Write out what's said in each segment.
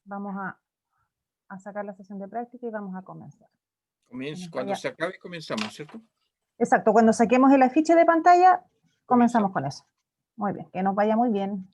Vamos a sacar la sesión de práctica y vamos a comenzar. Cuando se acabe comenzamos, ¿cierto? Exacto, cuando saquemos el afiche de pantalla, comenzamos Comenzamos. con eso. Muy bien, que nos vaya muy bien.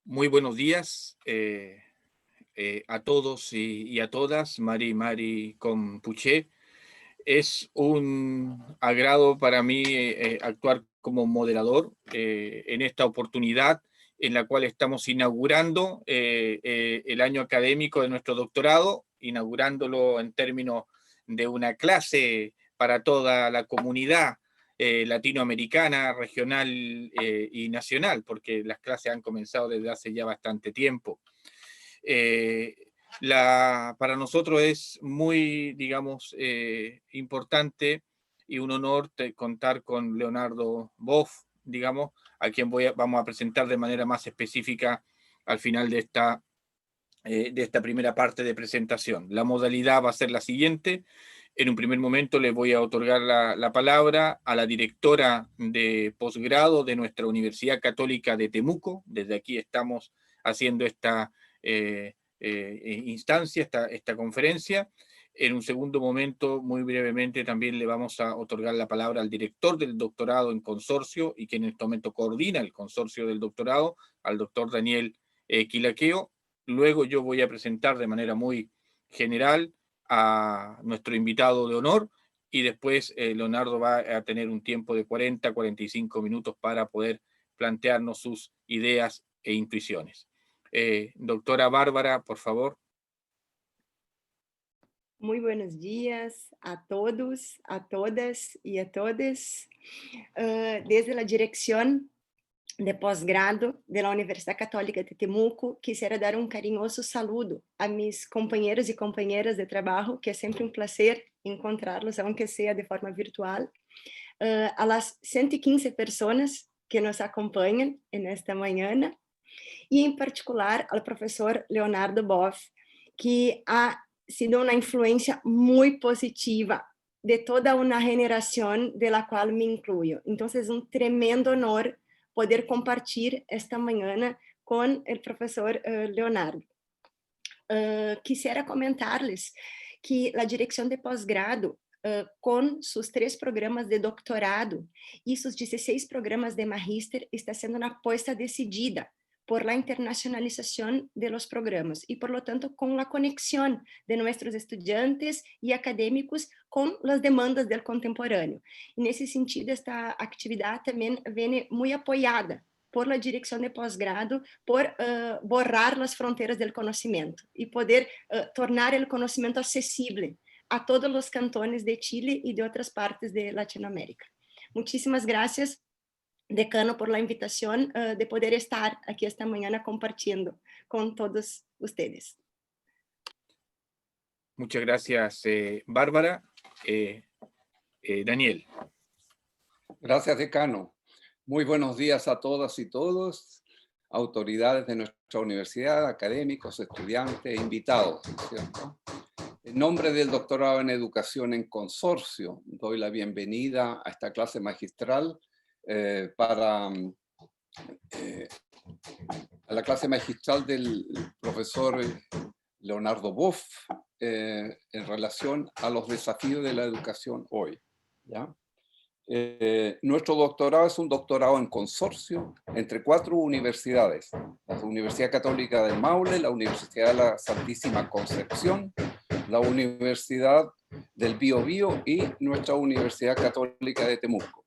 Muy buenos días a todos y a todas. Mari Compuché. Es un agrado para mí actuar como moderador en esta oportunidad en la cual estamos inaugurando el año académico de nuestro doctorado, inaugurándolo en términos de una clase para toda la comunidad latinoamericana, regional y nacional, porque las clases han comenzado desde hace ya bastante tiempo. Para nosotros es muy, digamos, importante y un honor contar con Leonardo Boff, digamos, a quien vamos a presentar de manera más específica al final de esta primera parte de presentación. La modalidad va a ser la siguiente. En un primer momento le voy a otorgar la palabra a la directora de posgrado de nuestra Universidad Católica de Temuco. Desde aquí estamos haciendo esta instancia, esta conferencia. En un segundo momento, muy brevemente, también le vamos a otorgar la palabra al director del doctorado en consorcio y quien en este momento coordina el consorcio del doctorado, al doctor Daniel Quilaqueo. Luego yo voy a presentar de manera muy general a nuestro invitado de honor y después Leonardo va a tener un tiempo de 40-45 minutos para poder plantearnos sus ideas e intuiciones. Doctora Bárbara, por favor. Muy buenos días a todos, a todas y a todos. Desde la Dirección de pós-grado da Universidade Católica de Temuco. Quisiera dar um carinhoso saludo a mis companheiros e companheiras de trabalho, que é sempre um prazer encontrá-los, aunque seja de forma virtual. A las 115 pessoas que nos acompanham nesta manhã, e em particular ao professor Leonardo Boff, que ha sido uma influência muito positiva de toda uma geração de la qual me incluyo. Então, é um tremendo honor poder compartilhar esta manhã com o professor Leonardo. Quisiera comentar-lhes que a direção de pós-grado, com seus 3 programas de doutorado e seus 16 programas de magíster, está sendo uma aposta decidida por la internacionalización de los programas y por lo tanto con la conexión de nuestros estudiantes y académicos con las demandas del contemporáneo. Y en ese sentido, esta actividad también viene muy apoyada por la dirección de posgrado, por borrar las fronteras del conocimiento y poder tornar el conocimiento accesible a todos los cantones de Chile y de otras partes de Latinoamérica. Muchísimas gracias, decano, por la invitación de poder estar aquí esta mañana compartiendo con todos ustedes. Muchas gracias, Bárbara. Daniel. Gracias, decano. Muy buenos días a todas y todos, autoridades de nuestra universidad, académicos, estudiantes, invitados, ¿cierto? En nombre del doctorado en educación en consorcio, doy la bienvenida a esta clase magistral a la clase magistral del profesor Leonardo Boff en relación a los desafíos de la educación hoy, ¿ya? Nuestro doctorado es un doctorado en consorcio entre 4 universidades: la Universidad Católica del Maule, la Universidad de la Santísima Concepción, la Universidad del Biobío y nuestra Universidad Católica de Temuco.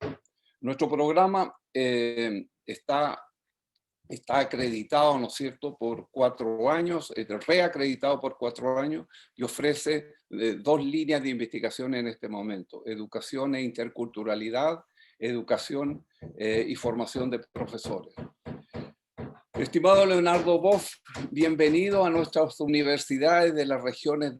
Nuestro programa está acreditado, ¿no es cierto?, por 4 años, reacreditado por 4 años, y ofrece 2 líneas de investigación en este momento: educación e interculturalidad, educación y formación de profesores. Estimado Leonardo Boff, bienvenido a nuestras universidades de las regiones.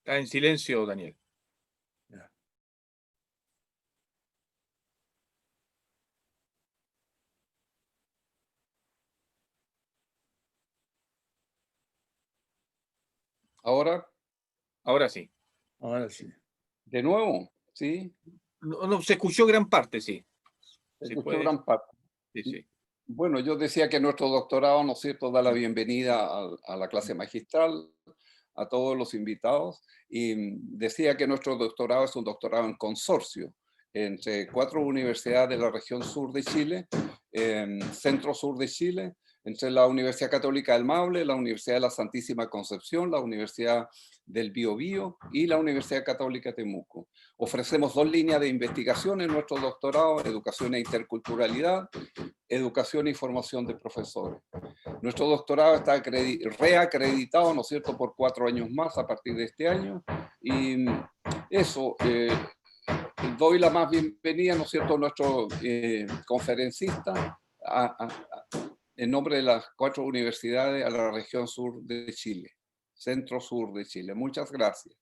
Está en silencio, Daniel. ¿Ahora? Ahora sí. Ahora sí. ¿De nuevo? ¿Sí? No, se escuchó gran parte, sí. Se Sí, escuchó puede. gran parte. Sí, sí. Bueno, yo decía que nuestro doctorado, ¿no es cierto?, da la bienvenida a la clase magistral, a todos los invitados, y decía que nuestro doctorado es un doctorado en consorcio entre 4 universidades de la región sur de Chile, centro-sur de Chile, entre la Universidad Católica del Maule, la Universidad de la Santísima Concepción, la Universidad del Biobío y la Universidad Católica de Temuco. Ofrecemos 2 líneas de investigación en nuestro doctorado: educación e interculturalidad, educación y formación de profesores. Nuestro doctorado está reacreditado, ¿no es cierto?, por 4 años más a partir de este año, y eso, doy la más bienvenida, ¿no es cierto?, a nuestro conferencista, en nombre de las 4 universidades, a la región sur de Chile, centro-sur de Chile. Muchas gracias.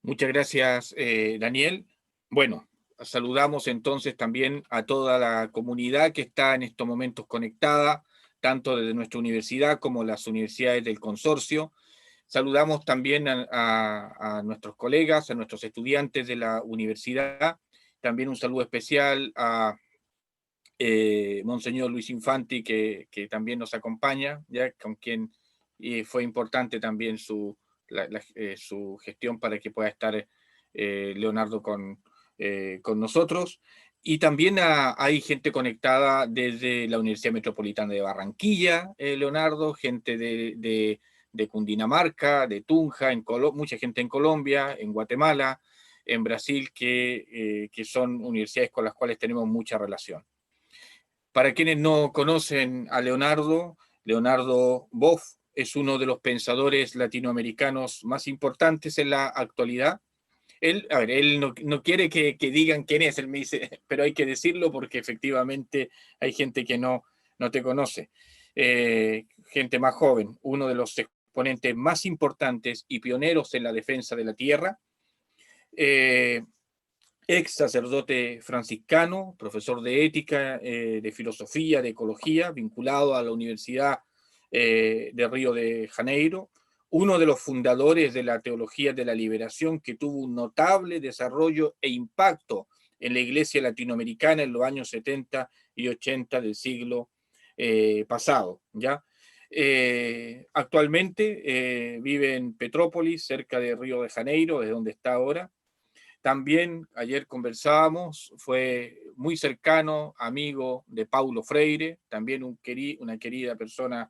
Muchas gracias, Daniel. Bueno, saludamos entonces también a toda la comunidad que está en estos momentos conectada, tanto desde nuestra universidad como las universidades del consorcio. Saludamos también a nuestros colegas, a nuestros estudiantes de la universidad. También un saludo especial a Monseñor Luis Infanti, que también nos acompaña, ya con quien fue importante también su gestión para que pueda estar Leonardo con nosotros. Y también hay gente conectada desde la Universidad Metropolitana de Barranquilla, Leonardo, gente de Cundinamarca, de Tunja, mucha gente en Colombia, en Guatemala, en Brasil, que son universidades con las cuales tenemos mucha relación. Para quienes no conocen a Leonardo, Leonardo Boff es uno de los pensadores latinoamericanos más importantes en la actualidad. Él no quiere que digan quién es, él me dice, pero hay que decirlo porque efectivamente hay gente que no te conoce. Gente más joven, uno de los exponentes más importantes y pioneros en la defensa de la tierra. Ex sacerdote franciscano, profesor de ética, de filosofía, de ecología, vinculado a la Universidad de Río de Janeiro, uno de los fundadores de la teología de la liberación, que tuvo un notable desarrollo e impacto en la iglesia latinoamericana en los años 70 y 80 del siglo pasado, ¿ya? Actualmente vive en Petrópolis, cerca de Río de Janeiro, de donde está ahora. También ayer conversábamos, fue muy cercano, amigo de Paulo Freire, también una querida persona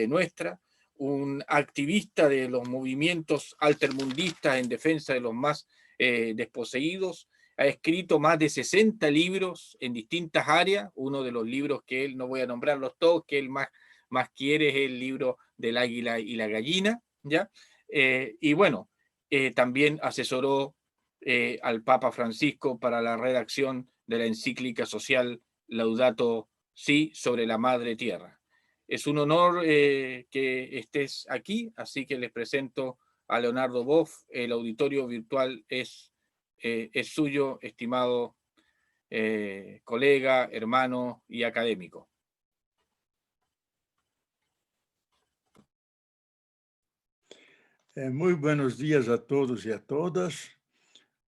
nuestra, un activista de los movimientos altermundistas en defensa de los más desposeídos. Ha escrito más de 60 libros en distintas áreas. Uno de los libros que él, no voy a nombrarlos todos, que él más quiere es el libro del águila y la gallina, ¿ya? Y bueno, también asesoró al Papa Francisco para la redacción de la encíclica social Laudato Si sobre la Madre Tierra. Es un honor que estés aquí, así que les presento a Leonardo Boff. El auditorio virtual es suyo, estimado colega, hermano y académico. Muy buenos días a todos y a todas.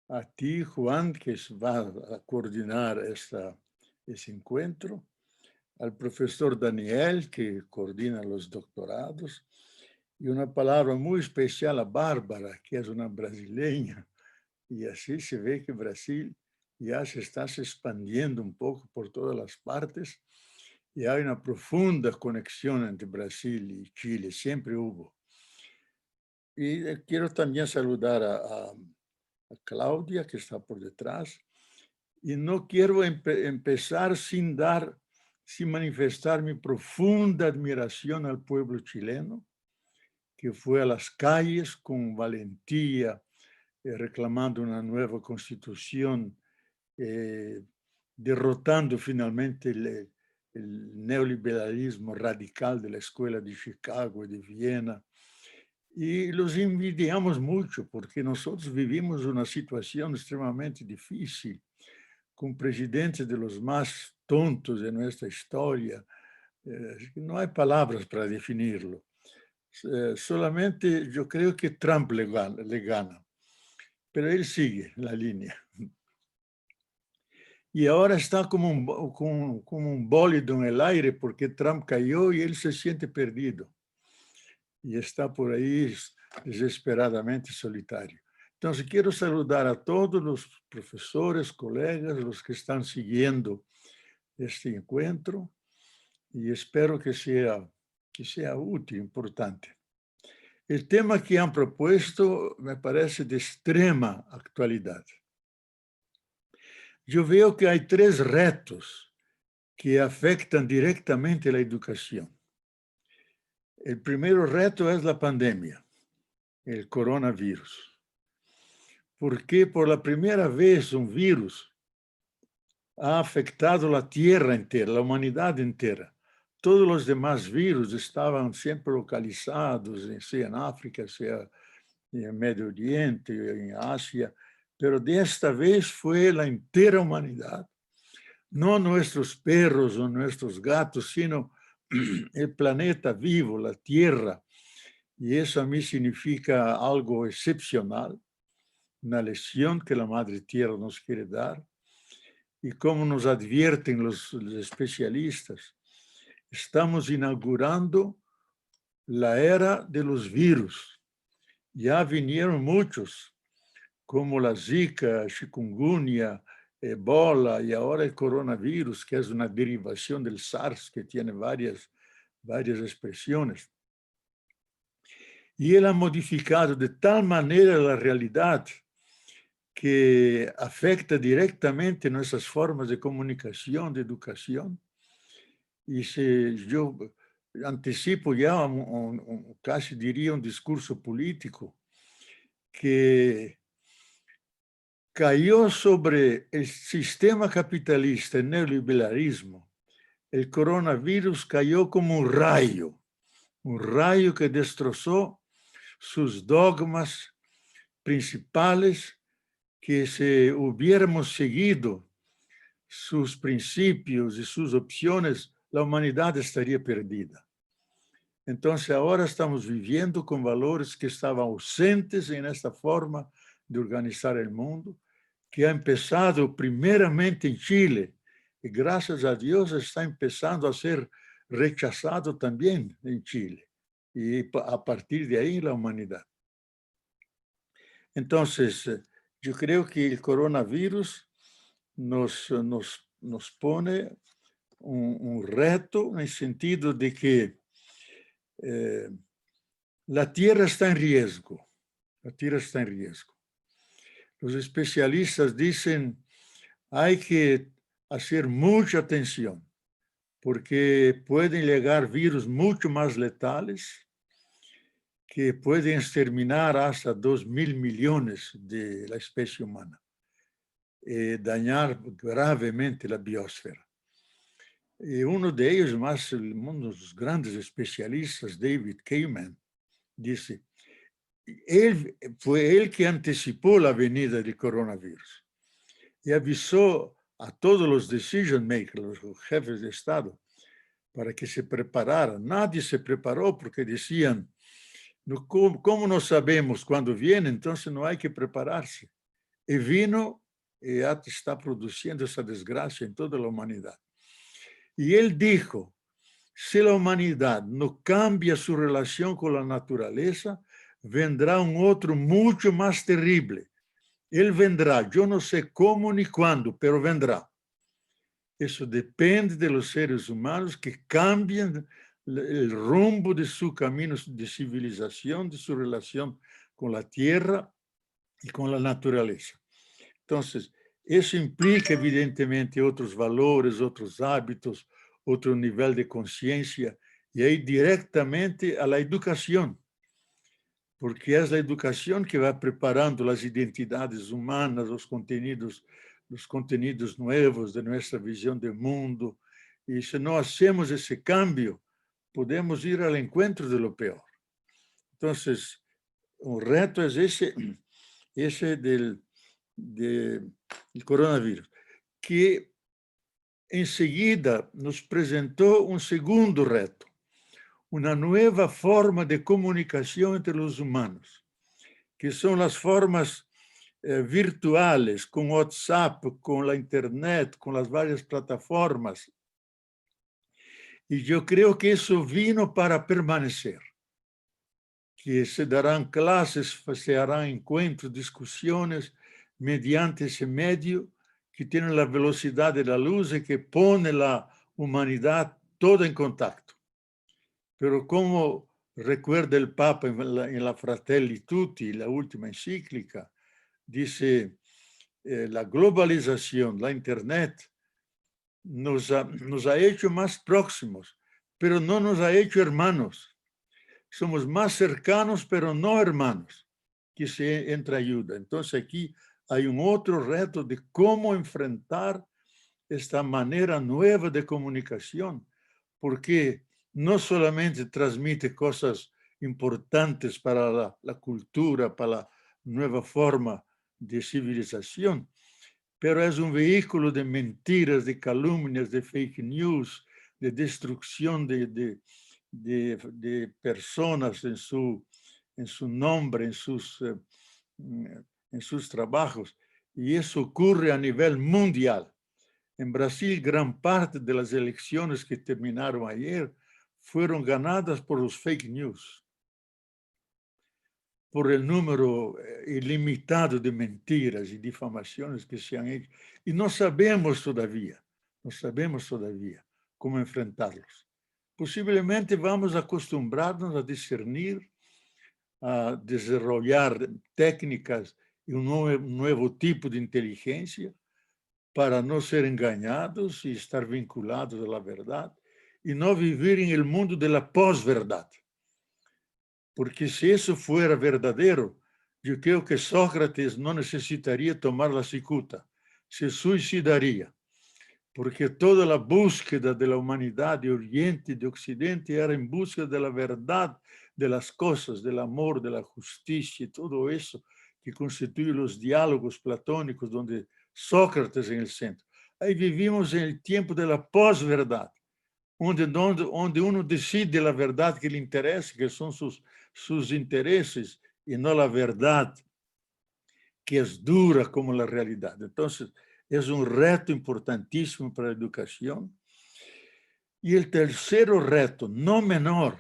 A ti, Juan, que va a coordinar ese encuentro. Al profesor Daniel, que coordina los doctorados. Y una palabra muy especial a Bárbara, que es una brasileña. Y así se ve que Brasil ya se está expandiendo un poco por todas las partes. Y hay una profunda conexión entre Brasil y Chile, siempre hubo. Y quiero también saludar a Claudia, que está por detrás. Y no quiero empezar sin manifestar mi profunda admiración al pueblo chileno, que fue a las calles con valentía, reclamando una nueva constitución, derrotando finalmente el neoliberalismo radical de la Escuela de Chicago y de Viena. Y los envidiamos mucho porque nosotros vivimos una situación extremadamente difícil, con presidentes de los más tontos de nuestra historia. No hay palabras para definirlo. Solamente yo creo que Trump le gana, pero él sigue la línea. Y ahora está como un bólido en el aire porque Trump cayó y él se siente perdido. Y está por ahí desesperadamente solitario. Entonces, quiero saludar a todos los profesores, colegas, los que están siguiendo este encuentro y espero que sea útil, importante. El tema que han propuesto me parece de extrema actualidad. Yo veo que hay 3 retos que afectan directamente la educación. El primer reto es la pandemia, el coronavirus. Porque por la primera vez un virus ha afectado la Tierra entera, la humanidad entera. Todos los demás virus estaban siempre localizados, sea en África, sea en Medio Oriente, en Asia, pero de esta vez fue la entera humanidad. No nuestros perros o nuestros gatos, sino el planeta vivo, la Tierra. Y eso a mí significa algo excepcional, una lección que la Madre Tierra nos quiere dar. Y como nos advierten los especialistas, estamos inaugurando la era de los virus. Ya vinieron muchos, como la Zika, chikungunya, Ebola y ahora el coronavirus, que es una derivación del SARS, que tiene varias expresiones. Y él ha modificado de tal manera la realidad que afecta directamente nuestras formas de comunicación, de educación. Y si yo anticipo ya casi diría un discurso político que cayó sobre el sistema capitalista, el neoliberalismo. El coronavirus cayó como un rayo que destrozó sus dogmas principales, que si hubiéramos seguido sus principios y sus opciones, la humanidad estaría perdida. Entonces, ahora estamos viviendo con valores que estaban ausentes en esta forma de organizar el mundo, que ha empezado primeramente en Chile, y gracias a Dios está empezando a ser rechazado también en Chile, y a partir de ahí la humanidad. Entonces, yo creo que el coronavirus nos pone un reto en el sentido de que la Tierra está en riesgo. La Tierra está en riesgo. Los especialistas dicen hay que hacer mucha atención porque pueden llegar virus mucho más letales que pueden exterminar hasta 2.000 millones de la especie humana y dañar gravemente la biosfera. Y uno de ellos, uno de los grandes especialistas, David Kahneman, dice, fue él que anticipó la venida del coronavirus y avisó a todos los decision makers, los jefes de Estado, para que se prepararan. Nadie se preparó porque decían, ¿cómo no sabemos cuándo viene? Entonces no hay que prepararse. Y vino y ya está produciendo esa desgracia en toda la humanidad. Y él dijo, si la humanidad no cambia su relación con la naturaleza, vendrá un otro mucho más terrible. Él vendrá, yo no sé cómo ni cuándo, pero vendrá. Eso depende de los seres humanos que cambien el rumbo de su camino de civilización, de su relación con la tierra y con la naturaleza. Entonces, eso implica evidentemente otros valores, otros hábitos, otro nivel de conciencia, y ahí directamente a la educación, porque es la educación que va preparando las identidades humanas, los contenidos nuevos de nuestra visión del mundo, y si no hacemos ese cambio, podemos ir al encuentro de lo peor. Entonces, un reto es ese del coronavirus, que enseguida nos presentó un segundo reto, una nueva forma de comunicación entre los humanos, que son las formas virtuales, con WhatsApp, con la Internet, con las varias plataformas. Y yo creo que eso vino para permanecer, que se darán clases, se harán encuentros, discusiones mediante ese medio que tiene la velocidad de la luz y que pone la humanidad toda en contacto. Pero como recuerda el Papa en la Fratelli Tutti, la última encíclica, dice, la globalización, la Internet, nos ha hecho más próximos, pero no nos ha hecho hermanos. Somos más cercanos, pero no hermanos, que se entreayuda. Entonces aquí hay un otro reto de cómo enfrentar esta manera nueva de comunicación, porque no solamente transmite cosas importantes para la cultura, para la nueva forma de civilización, pero es un vehículo de mentiras, de calumnias, de fake news, de destrucción de personas en su nombre, en sus trabajos. Y eso ocurre a nivel mundial. En Brasil, gran parte de las elecciones que terminaron ayer fueron ganadas por los fake news. por el número ilimitado de mentiras y difamaciones que se han hecho. Y no sabemos todavía cómo enfrentarlos. Posiblemente vamos a acostumbrarnos a discernir, a desarrollar técnicas y un nuevo tipo de inteligencia para no ser engañados y estar vinculados a la verdad y no vivir en el mundo de la posverdad. Porque si eso fuera verdadero, yo creo que Sócrates no necesitaría tomar la cicuta, se suicidaría, porque toda la búsqueda de la humanidad de Oriente y de Occidente era en busca de la verdad de las cosas, del amor, de la justicia y todo eso que constituye los diálogos platónicos donde Sócrates en el centro. Ahí vivimos en el tiempo de la posverdad, onde uno decide la verdad que le interesa, que son sus intereses, y no la verdad que es dura como la realidad. Entonces, es un reto importantísimo para la educación. Y el tercero reto, no menor,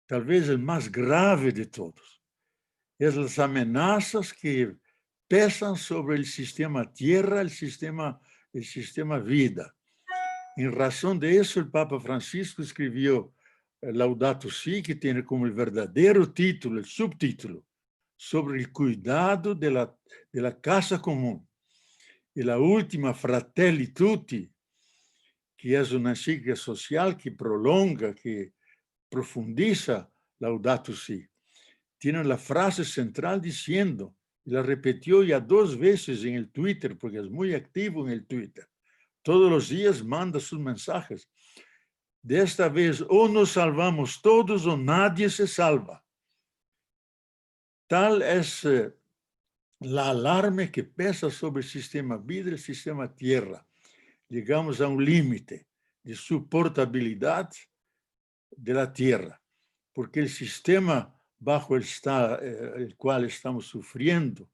tal vez el más grave de todos, es las amenazas que pesan sobre el sistema tierra, el sistema vida. En razón de eso, el Papa Francisco escribió Laudato Si, que tiene como el verdadero título, el subtítulo, sobre el cuidado de la casa común. Y la última, Fratelli Tutti, que es una encíclica social que prolonga, que profundiza Laudato Si, tiene la frase central diciendo, y la repitió ya 2 veces en el Twitter, porque es muy activo en el Twitter. Todos los días manda sus mensajes. De esta vez, o nos salvamos todos o nadie se salva. Tal es la alarme que pesa sobre el sistema vida y el sistema tierra. Llegamos a un límite de soportabilidad de la tierra, porque el sistema bajo el cual estamos sufriendo,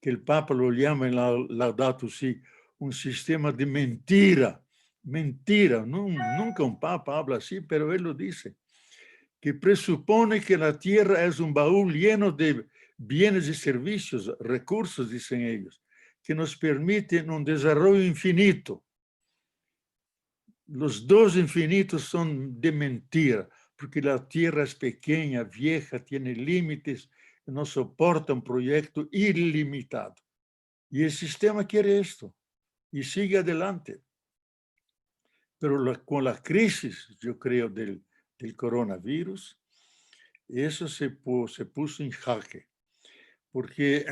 que el Papa lo llama en Laudato Si, un sistema de mentira. Mentira, nunca un Papa habla así, pero él lo dice, que presupone que la tierra es un baúl lleno de bienes y servicios, recursos, dicen ellos, que nos permiten un desarrollo infinito. Los 2 infinitos son de mentira, porque la tierra es pequeña, vieja, tiene límites, no soporta un proyecto ilimitado. Y el sistema quiere esto y sigue adelante. Pero con la crisis, yo creo, del coronavirus, eso se puso en jaque, porque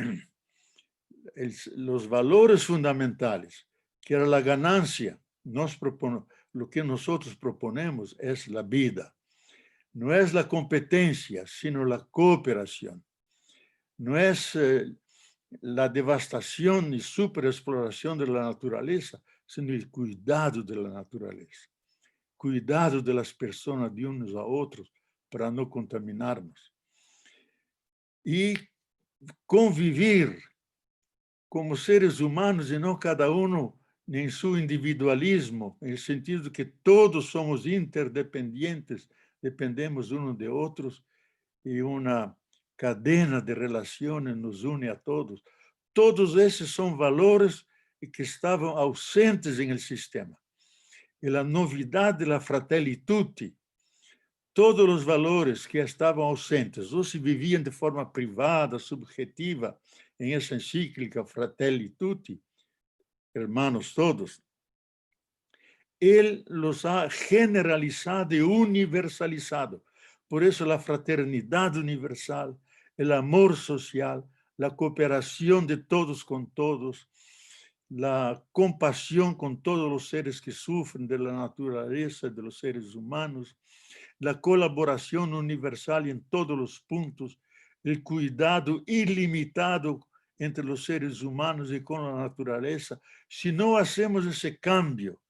los valores fundamentales, que era la ganancia, lo que nosotros proponemos es la vida. No es la competencia, sino la cooperación. No es la devastación y superexploración de la naturaleza, sino el cuidado de la naturaleza. Cuidado de las personas de unos a otros para no contaminarnos. Y convivir como seres humanos y no cada uno en su individualismo, en el sentido de que todos somos interdependientes, dependemos unos de otros y una cadena de relaciones nos une a todos. Todos esos son valores que estaban ausentes en el sistema. Y la novedad de la Fratelli Tutti, todos los valores que estaban ausentes, o se vivían de forma privada, subjetiva, en esa encíclica Fratelli Tutti, hermanos todos, él los ha generalizado y universalizado. Por eso la fraternidad universal, el amor social, la cooperación de todos con todos, la compasión con todos los seres que sufren de la naturaleza, de los seres humanos, la colaboración universal en todos los puntos, el cuidado ilimitado entre los seres humanos y con la naturaleza. Si no hacemos ese cambio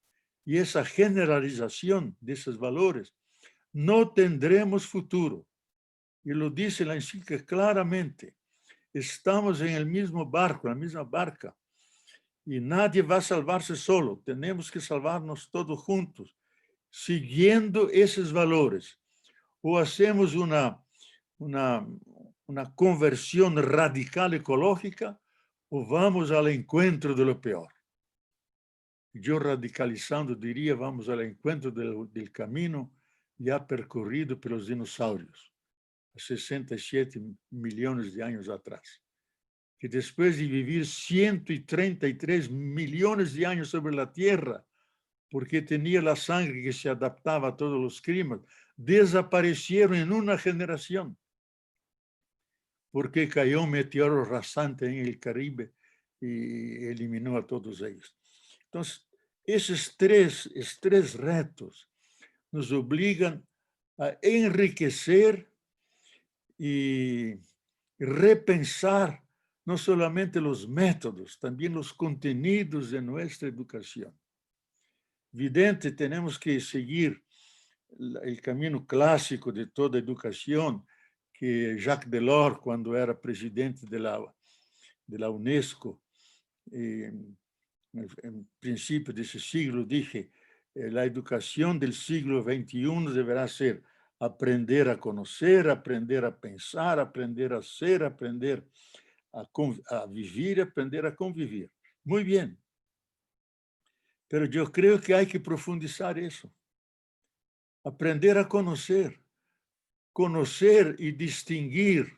y esa generalización de esos valores, no tendremos futuro. Y lo dice la encíclica claramente. Estamos en el mismo barco, en la misma barca. Y nadie va a salvarse solo. Tenemos que salvarnos todos juntos, siguiendo esos valores. O hacemos una conversión radical ecológica o vamos al encuentro de lo peor. Yo radicalizando diría, vamos al encuentro del camino ya percorrido pelos dinosaurios, 67 millones de años atrás, que después de vivir 133 millones de años sobre la Tierra, porque tenía la sangre que se adaptaba a todos los climas, desaparecieron en una generación, porque cayó un meteoro rasante en el Caribe y eliminó a todos ellos. Entonces, esos tres retos nos obligan a enriquecer y repensar no solamente los métodos, también los contenidos de nuestra educación. Evidente, tenemos que seguir el camino clásico de toda educación que Jacques Delors, cuando era presidente de la UNESCO, en principio de ese siglo, dije, la educación del siglo XXI deberá ser aprender a conocer, aprender a pensar, aprender a ser, aprender a vivir, aprender a convivir. Muy bien. Pero yo creo que hay que profundizar eso. Aprender a conocer y distinguir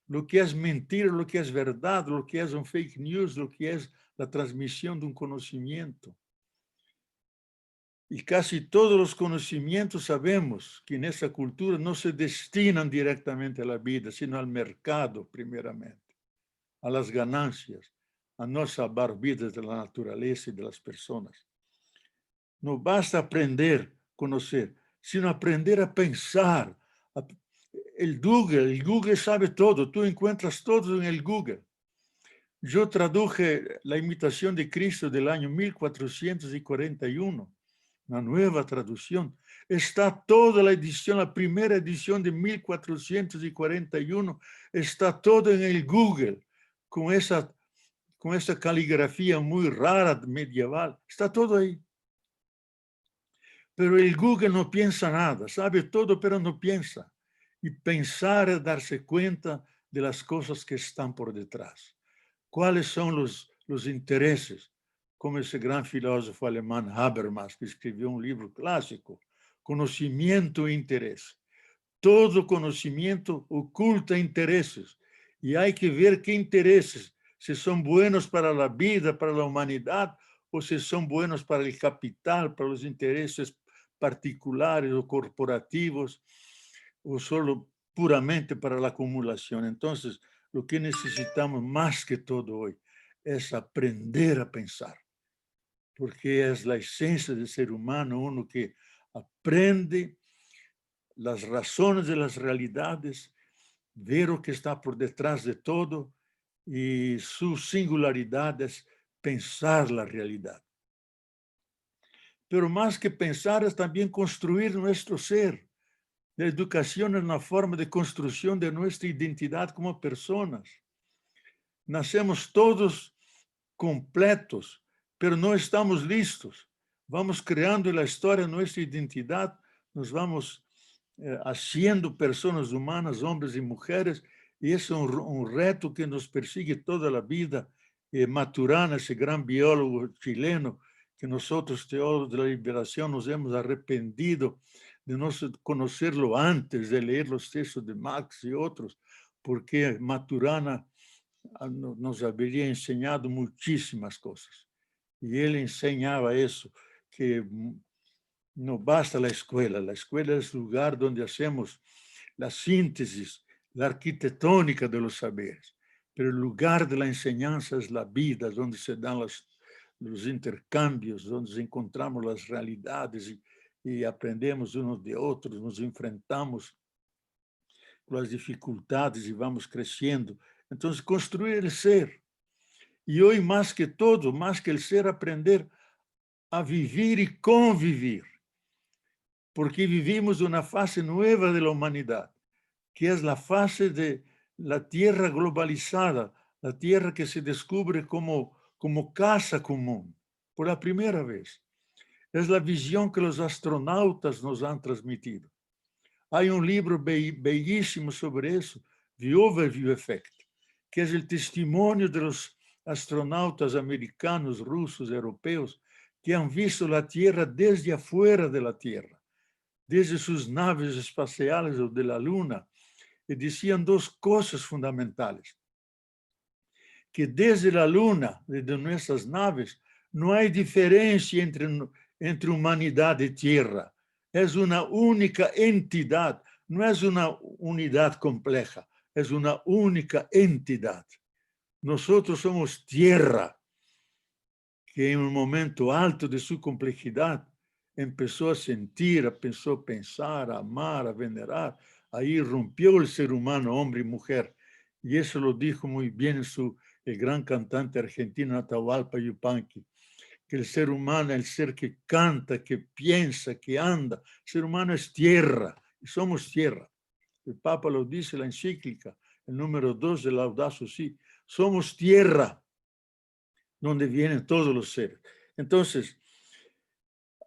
lo que es mentira, lo que es verdad, lo que es un fake news, lo que es la transmisión de un conocimiento. Y casi todos los conocimientos sabemos que en esa cultura no se destinan directamente a la vida, sino al mercado, primeramente, a las ganancias, a no salvar vidas de la naturaleza y de las personas. No basta aprender, conocer, sino aprender a pensar. El Google sabe todo, tú encuentras todo en el Google. Yo traduje La imitación de Cristo del año 1441, una nueva traducción. Está toda la edición, la primera edición de 1441, está todo en el Google, con esa caligrafía muy rara, medieval. Está todo ahí. Pero el Google no piensa nada, sabe todo, pero no piensa. Y pensar es darse cuenta de las cosas que están por detrás. ¿Cuáles son los intereses? Como ese gran filósofo alemán Habermas, que escribió un libro clásico, Conocimiento e Interés. Todo conocimiento oculta intereses. Y hay que ver qué intereses, si son buenos para la vida, para la humanidad, o si son buenos para el capital, para los intereses particulares o corporativos, o solo puramente para la acumulación. Entonces, lo que necesitamos más que todo hoy es aprender a pensar, porque es la esencia del ser humano, uno que aprende las razones de las realidades, ver lo que está por detrás de todo y su singularidad es pensar la realidad. Pero más que pensar es también construir nuestro ser. La educación es una forma de construcción de nuestra identidad como personas. Nacemos todos completos, pero no estamos listos. Vamos creando en la historia nuestra identidad, nos vamos haciendo personas humanas, hombres y mujeres, y es un reto que nos persigue toda la vida. Maturana, ese gran biólogo chileno, que nosotros, teólogos de la liberación, nos hemos arrepentido de no conocerlo antes de leer los textos de Marx y otros, porque Maturana nos habría enseñado muchísimas cosas. Y él enseñaba eso, que no basta la escuela es el lugar donde hacemos la síntesis, la arquitectónica de los saberes, pero el lugar de la enseñanza es la vida, donde se dan los intercambios, donde encontramos las realidades y aprendemos unos de otros, nos enfrentamos con las dificultades y vamos creciendo. Entonces, construir el ser. Y hoy, más que todo, más que el ser, aprender a vivir y convivir. Porque vivimos una fase nueva de la humanidad, que es la fase de la tierra globalizada, la tierra que se descubre como casa común, por la primera vez. Es la visión que los astronautas nos han transmitido. Hay un libro bellísimo sobre eso, the overview effect, que es el testimonio de los astronautas americanos, rusos, europeos, que han visto la Tierra desde afuera de la Tierra, desde sus naves espaciales o de la Luna, y decían dos cosas fundamentales. Que desde la Luna, desde nuestras naves, no hay diferencia entre humanidad y Tierra. Es una única entidad, no es una unidad compleja, es una única entidad. Nosotros somos Tierra, que en un momento alto de su complejidad empezó a sentir, empezó a pensar, a amar, a venerar. Ahí rompió el ser humano, hombre y mujer. Y eso lo dijo muy bien el gran cantante argentino Atahualpa Yupanqui, que el ser humano es el ser que canta, que piensa, que anda. El ser humano es tierra, y somos tierra. El Papa lo dice en la encíclica, el número 2 de Laudato Si. Somos tierra, donde vienen todos los seres. Entonces,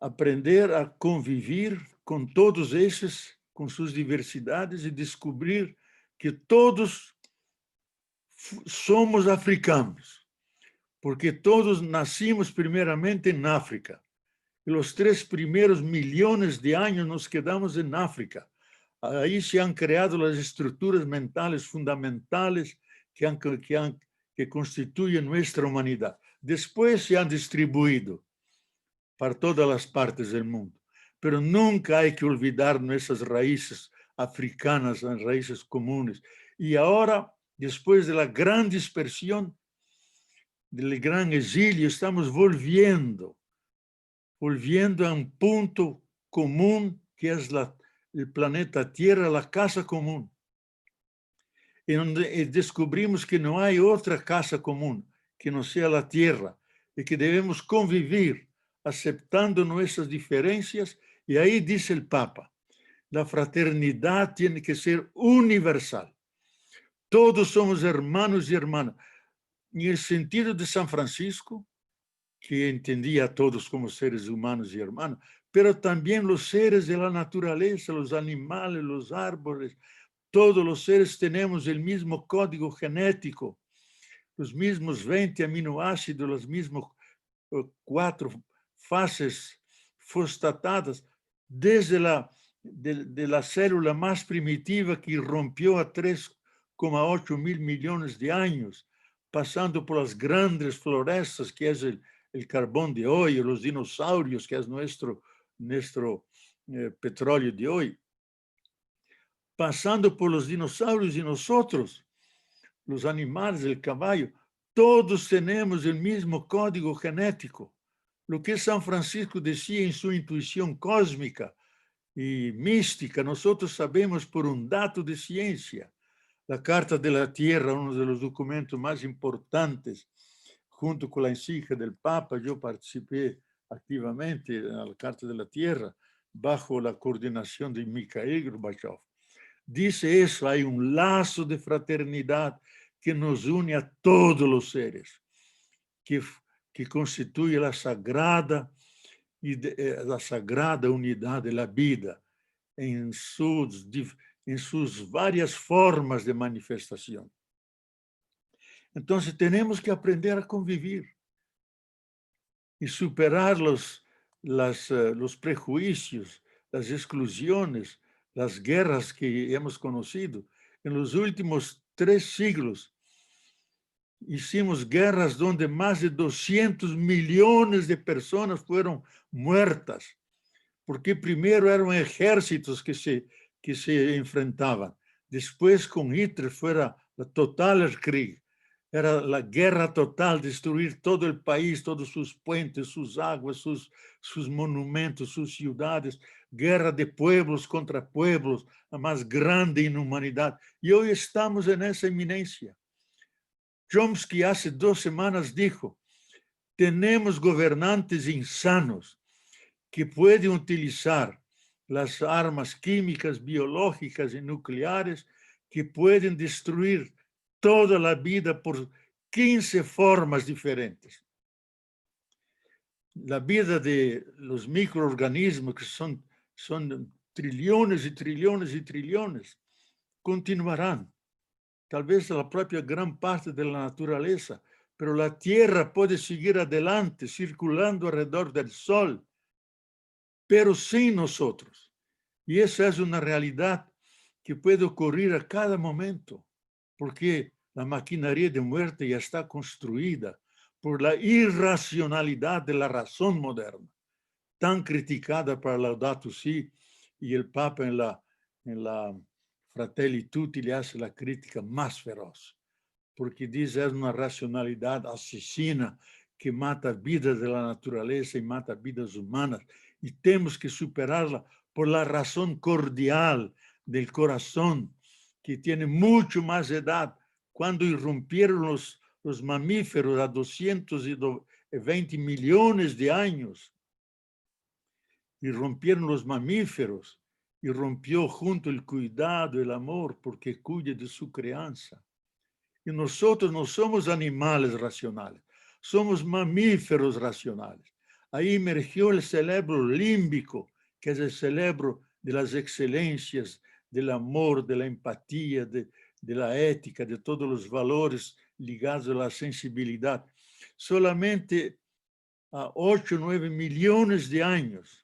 aprender a convivir con todos esos, con sus diversidades y descubrir que todos somos africanos, porque todos nacimos primeramente en África. Y los 3 primeros millones de años nos quedamos en África. Ahí se han creado las estructuras mentales fundamentales que constituyen nuestra humanidad. Después se han distribuido para todas las partes del mundo. Pero nunca hay que olvidar nuestras raíces africanas, las raíces comunes. Y ahora, después de la gran dispersión, del gran exilio, estamos volviendo a un punto común que es el planeta Tierra, la casa común. En donde descubrimos que no hay otra casa común que no sea la Tierra y que debemos convivir aceptando nuestras diferencias. Y ahí dice el Papa, la fraternidad tiene que ser universal. Todos somos hermanos y hermanas. En el sentido de San Francisco, que entendía a todos como seres humanos y hermanos, pero también los seres de la naturaleza, los animales, los árboles, todos los seres tenemos el mismo código genético, los mismos 20 aminoácidos, las mismas 4 fases fosfatadas, desde de la célula más primitiva que rompió a 3,8 mil millones de años, pasando por las grandes florestas, que es el carbón de hoy, los dinosaurios, que es nuestro petróleo de hoy, pasando por los dinosaurios y nosotros, los animales, el caballo, todos tenemos el mismo código genético. Lo que San Francisco decía en su intuición cósmica y mística, nosotros sabemos por un dato de ciencia. La Carta de la Tierra, uno de los documentos más importantes, junto con la encíclica del Papa, yo participé activamente en la Carta de la Tierra, bajo la coordinación de Mikhail Gorbachev. Dice eso, hay un lazo de fraternidad que nos une a todos los seres, que constituye la sagrada unidad de la vida en sus varias formas de manifestación. Entonces tenemos que aprender a convivir y superar los prejuicios, las exclusiones, las guerras que hemos conocido. En los últimos 3 siglos hicimos guerras donde más de 200 millones de personas fueron muertas, porque primero eran ejércitos que se enfrentaban. Después con Hitler fuera la Totalkrieg, era la guerra total, destruir todo el país, todos sus puentes, sus aguas, sus monumentos, sus ciudades, guerra de pueblos contra pueblos, la más grande inhumanidad. Y hoy estamos en esa eminencia. Chomsky hace 2 semanas dijo, tenemos gobernantes insanos que pueden utilizar las armas químicas, biológicas y nucleares, que pueden destruir toda la vida por 15 formas diferentes. La vida de los microorganismos, que son trillones y trillones y trillones, continuarán. tal vez la propia gran parte de la naturaleza, pero la Tierra puede seguir adelante, circulando alrededor del Sol, pero sin nosotros. Y esa es una realidad que puede ocurrir a cada momento, porque la maquinaria de muerte ya está construida por la irracionalidad de la razón moderna, tan criticada para Laudato Si, y el Papa en la Fratelli Tutti le hace la crítica más feroz, porque dice es una racionalidad asesina que mata vidas de la naturaleza y mata vidas humanas, y tenemos que superarla por la razón cordial del corazón, que tiene mucho más edad. Cuando irrumpieron los mamíferos a 220 millones de años, irrumpieron los mamíferos, y rompió junto el cuidado, el amor, porque cuida de su crianza. Y nosotros no somos animales racionales, somos mamíferos racionales. Ahí emergió el cerebro límbico, que es el cerebro de las excelencias, del amor, de la empatía, de la ética, de todos los valores ligados a la sensibilidad. Solamente a 8 o 9 millones de años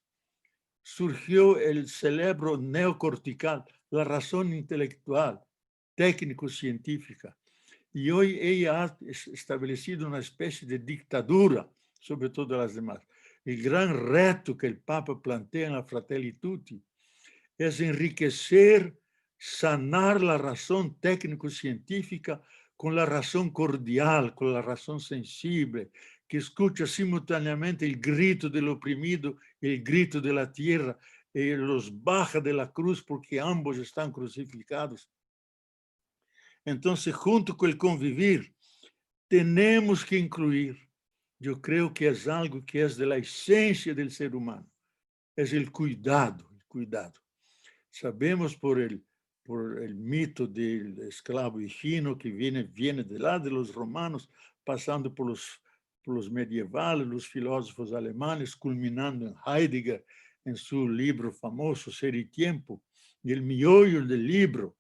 surgió el cerebro neocortical, la razón intelectual, técnico-científica. Y hoy ella ha establecido una especie de dictadura sobre todas las demás. El gran reto que el Papa plantea en la Fratelli Tutti es enriquecer, sanar la razón técnico-científica con la razón cordial, con la razón sensible, que escucha simultáneamente el grito del oprimido, el grito de la tierra, y los baja de la cruz porque ambos están crucificados. Entonces, junto con el convivir, tenemos que incluir, yo creo que es algo que es de la esencia del ser humano, es el cuidado, el cuidado. Sabemos por el mito del esclavo higino que viene de lá de los romanos, pasando por los medievales, los filósofos alemanes, culminando en Heidegger, en su libro famoso Ser y Tiempo, y el miollo del libro,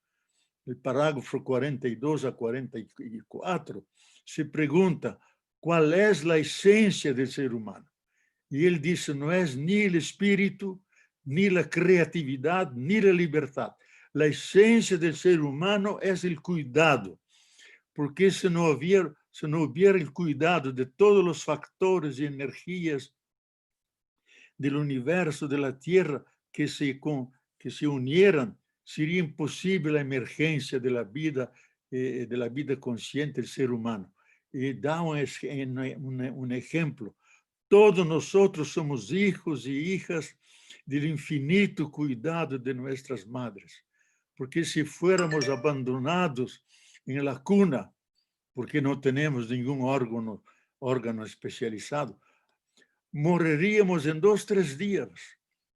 el parágrafo 42 a 44, se pregunta cuál es la esencia del ser humano. Y él dice, no es ni el espíritu, ni la creatividad, ni la libertad. La esencia del ser humano es el cuidado, porque si no hubiera el cuidado de todos los factores y energías del universo, de la Tierra, que se unieran, sería imposible la emergencia de la vida consciente del ser humano. Y da un ejemplo. Todos nosotros somos hijos y hijas del infinito cuidado de nuestras madres, porque si fuéramos abandonados en la cuna, porque no tenemos ningún órgano especializado, moriríamos en 2 o 3 días.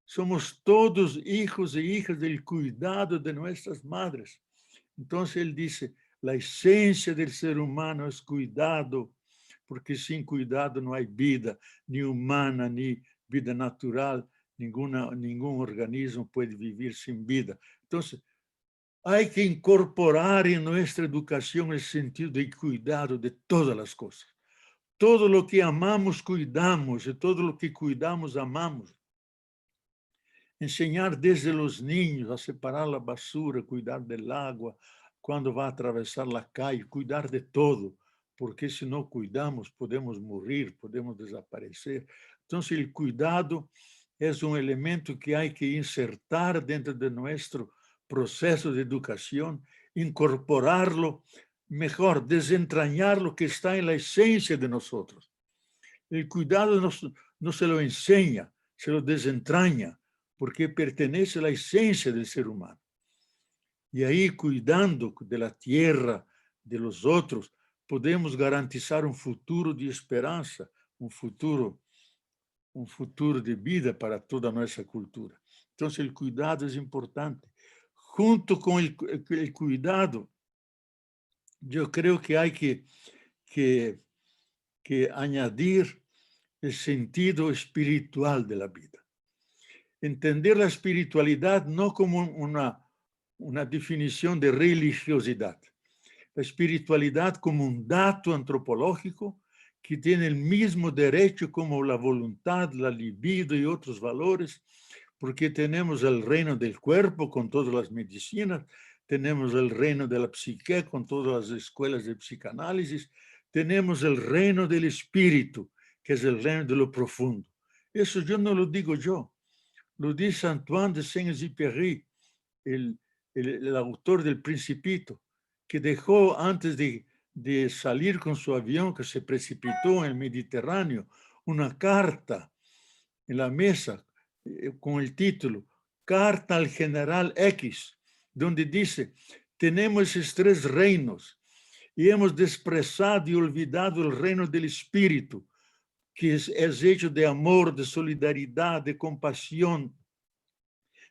Somos todos hijos e hijas del cuidado de nuestras madres. Entonces él dice, la esencia del ser humano es cuidado, porque sin cuidado no hay vida, ni humana, ni vida natural, ningún organismo puede vivir sin vida. Entonces, hay que incorporar en nuestra educación el sentido de cuidado de todas las cosas. Todo lo que amamos, cuidamos, y todo lo que cuidamos, amamos. Enseñar desde los niños a separar la basura, cuidar del agua, cuando va a atravesar la calle, cuidar de todo, porque si no cuidamos podemos morir, podemos desaparecer. Entonces el cuidado es un elemento que hay que insertar dentro de nuestro proceso de educación, incorporarlo, mejor, desentrañar lo que está en la esencia de nosotros. El cuidado no se lo enseña, se lo desentraña, porque pertenece a la esencia del ser humano. Y ahí, cuidando de la tierra, de los otros, podemos garantizar un futuro de esperanza, un futuro de vida para toda nuestra cultura. Entonces, el cuidado es importante. Junto con el cuidado, yo creo que hay que añadir el sentido espiritual de la vida. Entender la espiritualidad no como una definición de religiosidad, la espiritualidad como un dato antropológico que tiene el mismo derecho como la voluntad, la libido y otros valores, porque tenemos el reino del cuerpo con todas las medicinas, tenemos el reino de la psique con todas las escuelas de psicanálisis, tenemos el reino del espíritu, que es el reino de lo profundo. Eso yo no lo digo yo, lo dice Antoine de Saint-Exupéry, el autor del Principito, que dejó antes de salir con su avión, que se precipitó en el Mediterráneo, una carta en la mesa con el título Carta al General X, donde dice, tenemos esos 3 reinos y hemos desprezado y olvidado el reino del Espíritu, que es hecho de amor, de solidaridad, de compasión,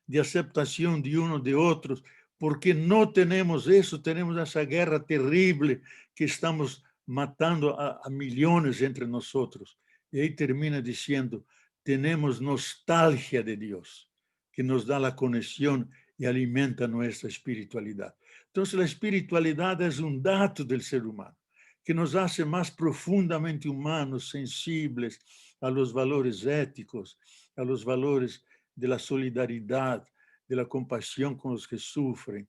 de aceptación de uno de otros, porque no tenemos eso, tenemos esa guerra terrible que estamos matando a millones entre nosotros. Y ahí termina diciendo, tenemos nostalgia de Dios, que nos da la conexión y alimenta nuestra espiritualidad. Entonces la espiritualidad es un dato del ser humano, que nos hace más profundamente humanos, sensibles a los valores éticos, a los valores de la solidaridad, de la compasión con los que sufren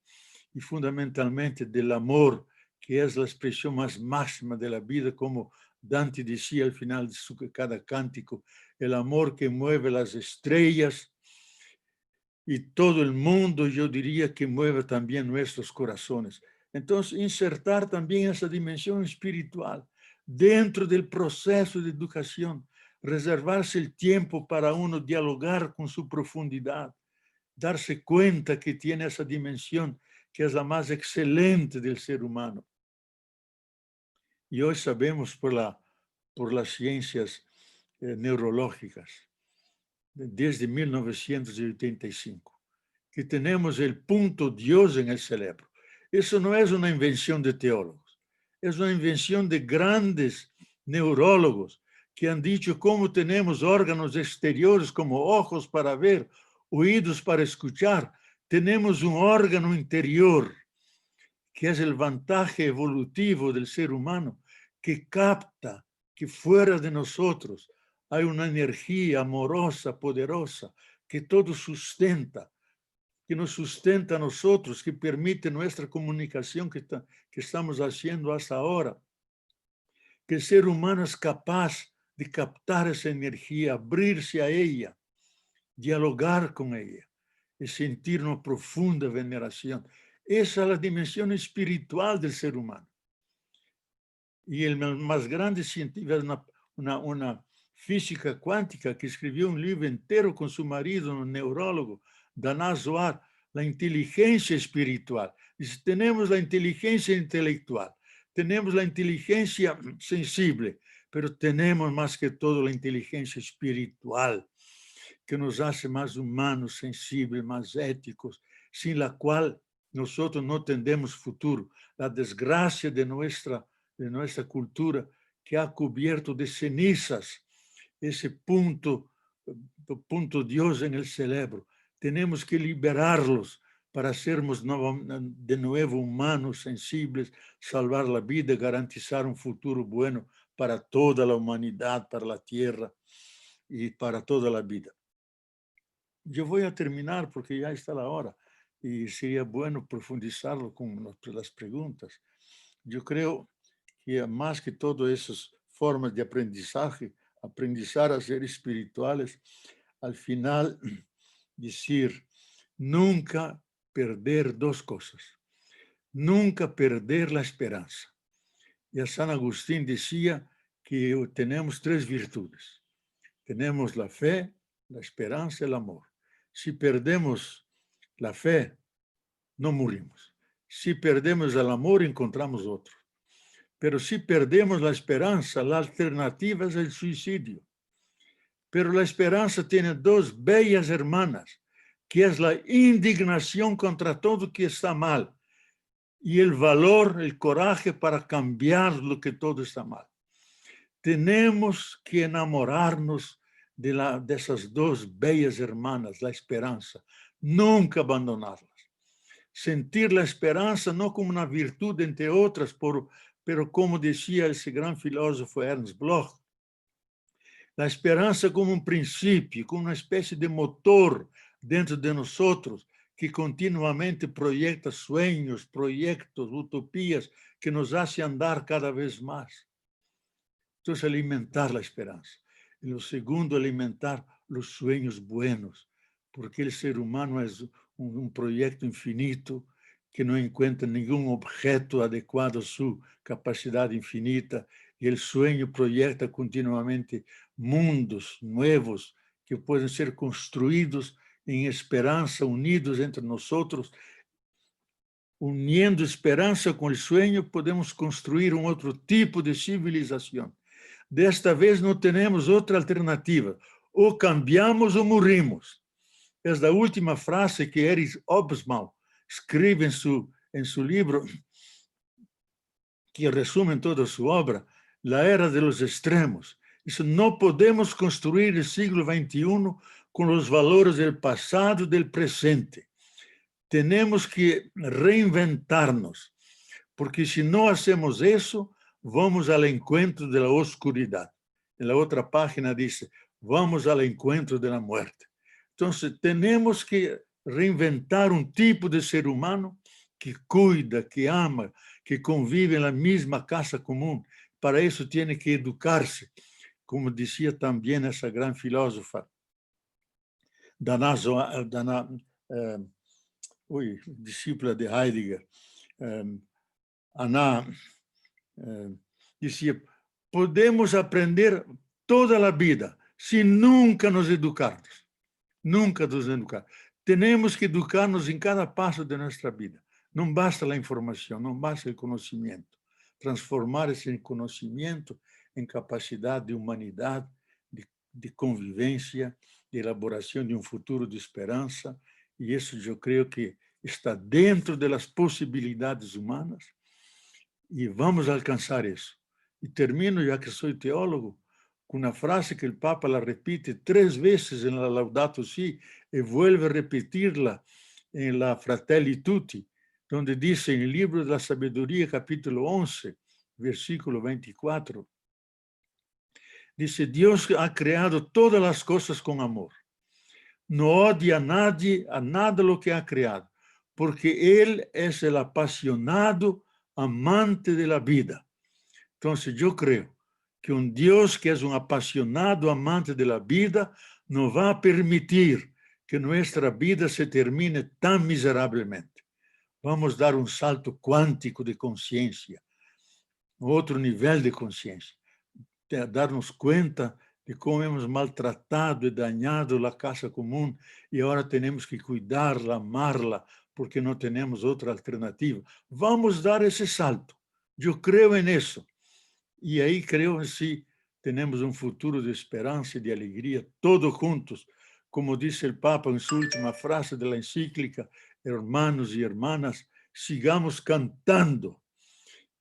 y fundamentalmente del amor, que es la expresión más máxima de la vida, como Dante decía al final de cada cántico, el amor que mueve las estrellas y todo el mundo, yo diría que mueve también nuestros corazones. Entonces, insertar también esa dimensión espiritual dentro del proceso de educación, reservarse el tiempo para uno dialogar con su profundidad, darse cuenta que tiene esa dimensión que es la más excelente del ser humano. Y hoy sabemos por las ciencias neurológicas, desde 1985, que tenemos el punto Dios en el cerebro. Eso no es una invención de teólogos, es una invención de grandes neurólogos que han dicho cómo tenemos órganos exteriores como ojos para ver, oídos para escuchar. Tenemos un órgano interior que es el vantaje evolutivo del ser humano, que capta que fuera de nosotros hay una energía amorosa, poderosa, que todo sustenta, que nos sustenta a nosotros, que permite nuestra comunicación que estamos haciendo hasta ahora. Que el ser humano es capaz de captar esa energía, abrirse a ella, dialogar con ella y sentir una profunda veneración. Esa es la dimensión espiritual del ser humano. Y el más grande científico es una física cuántica que escribió un libro entero con su marido, un neurólogo, Dana Zohar, la inteligencia espiritual. Dice, tenemos la inteligencia intelectual, tenemos la inteligencia sensible, pero tenemos más que todo la inteligencia espiritual, que nos hace más humanos, sensibles, más éticos, sin la cual nosotros no tendremos futuro. La desgracia de nuestra cultura, que ha cubierto de cenizas ese punto Dios en el cerebro. Tenemos que liberarlos para sermos de nuevo humanos, sensibles, salvar la vida, garantizar un futuro bueno para toda la humanidad, para la tierra y para toda la vida. Yo voy a terminar porque ya está la hora y sería bueno profundizarlo con las preguntas. Yo creo que más que todo esas formas de aprendizaje, aprendizar a ser espirituales, al final decir, nunca perder 2 cosas. Nunca perder la esperanza. Y a San Agustín decía que tenemos 3 virtudes. Tenemos la fe, la esperanza y el amor. Si perdemos la fe, no morimos. Si perdemos el amor, encontramos otro. Pero si perdemos la esperanza, la alternativa es el suicidio. Pero la esperanza tiene 2 bellas hermanas, que es la indignación contra todo que está mal y el valor, el coraje para cambiar lo que todo está mal. Tenemos que enamorarnos de esas 2 bellas hermanas, la esperanza, nunca abandonarlas. sentir la esperanza no como una virtud entre otras, pero como decía ese gran filósofo Ernst Bloch, la esperanza como un principio, como una especie de motor dentro de nosotros que continuamente proyecta sueños, proyectos, utopías que nos hace andar cada vez más. Entonces, alimentar la esperanza. Y lo segundo, alimentar los sueños buenos, porque el ser humano es un proyecto infinito que no encuentra ningún objeto adecuado a su capacidad infinita, y el sueño proyecta continuamente mundos nuevos que pueden ser construidos en esperanza, unidos entre nosotros. Uniendo esperança com o sonho, podemos construir um outro tipo de civilização. Desta vez não temos outra alternativa. Ou cambiamos ou morrimos. Esta última frase que Erich Hobsbawm escreve em seu livro, que resume toda sua obra, La Era de los Extremos. Isso, não podemos construir o século XXI com os valores do passado e do presente. Tenemos que reinventarnos, porque si no hacemos eso, vamos al encuentro de la oscuridad. En la otra página dice, vamos al encuentro de la muerte. Entonces, tenemos que reinventar un tipo de ser humano que cuida, que ama, que convive en la misma casa común. Para eso tiene que educarse, como decía también esa gran filósofa, discípula de Heidegger, Anna, dizia, podemos aprender toda a vida se nunca nos educarmos. Nunca nos educar. Temos que educar-nos em cada passo de nossa vida. Não basta a informação, não basta o conhecimento. Transformar esse conhecimento em capacidade de humanidade, de convivência, de elaboração de um futuro de esperança. E isso eu creio que está dentro das possibilidades humanas e vamos alcançar isso. E termino, já que sou teólogo, com uma frase que o Papa la repite 3 vezes na Laudato Si e vuelve a repetirla em la Fratelli Tutti, onde diz em Livro da Sabedoria, capítulo 11, versículo 24, diz, Deus ha criado todas as coisas com amor. No odia a nada lo que ha creado, porque Él es el apasionado amante de la vida. Entonces, yo creo que un Dios que es un apasionado amante de la vida no va a permitir que nuestra vida se termine tan miserablemente. Vamos dar un salto cuántico de conciencia, otro nivel de conciencia, darnos cuenta de como hemos maltratado e dañado a casa comum e agora temos que cuidarla, amarla, porque não temos outra alternativa. Vamos dar esse salto. Eu creio nisso. E aí creio em si, temos um futuro de esperança e de alegria, todos juntos. Como disse o Papa em sua última frase da encíclica, hermanos e hermanas, sigamos cantando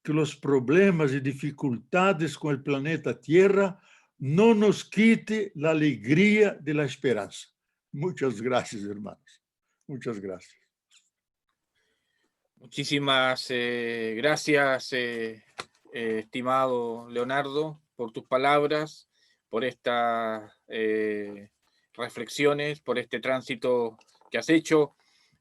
que os problemas e dificuldades com o planeta Tierra no nos quite la alegría de la esperanza. Muchas gracias, hermanos. Muchas gracias. Muchísimas gracias, estimado Leonardo, por tus palabras, por estas reflexiones, por este tránsito que has hecho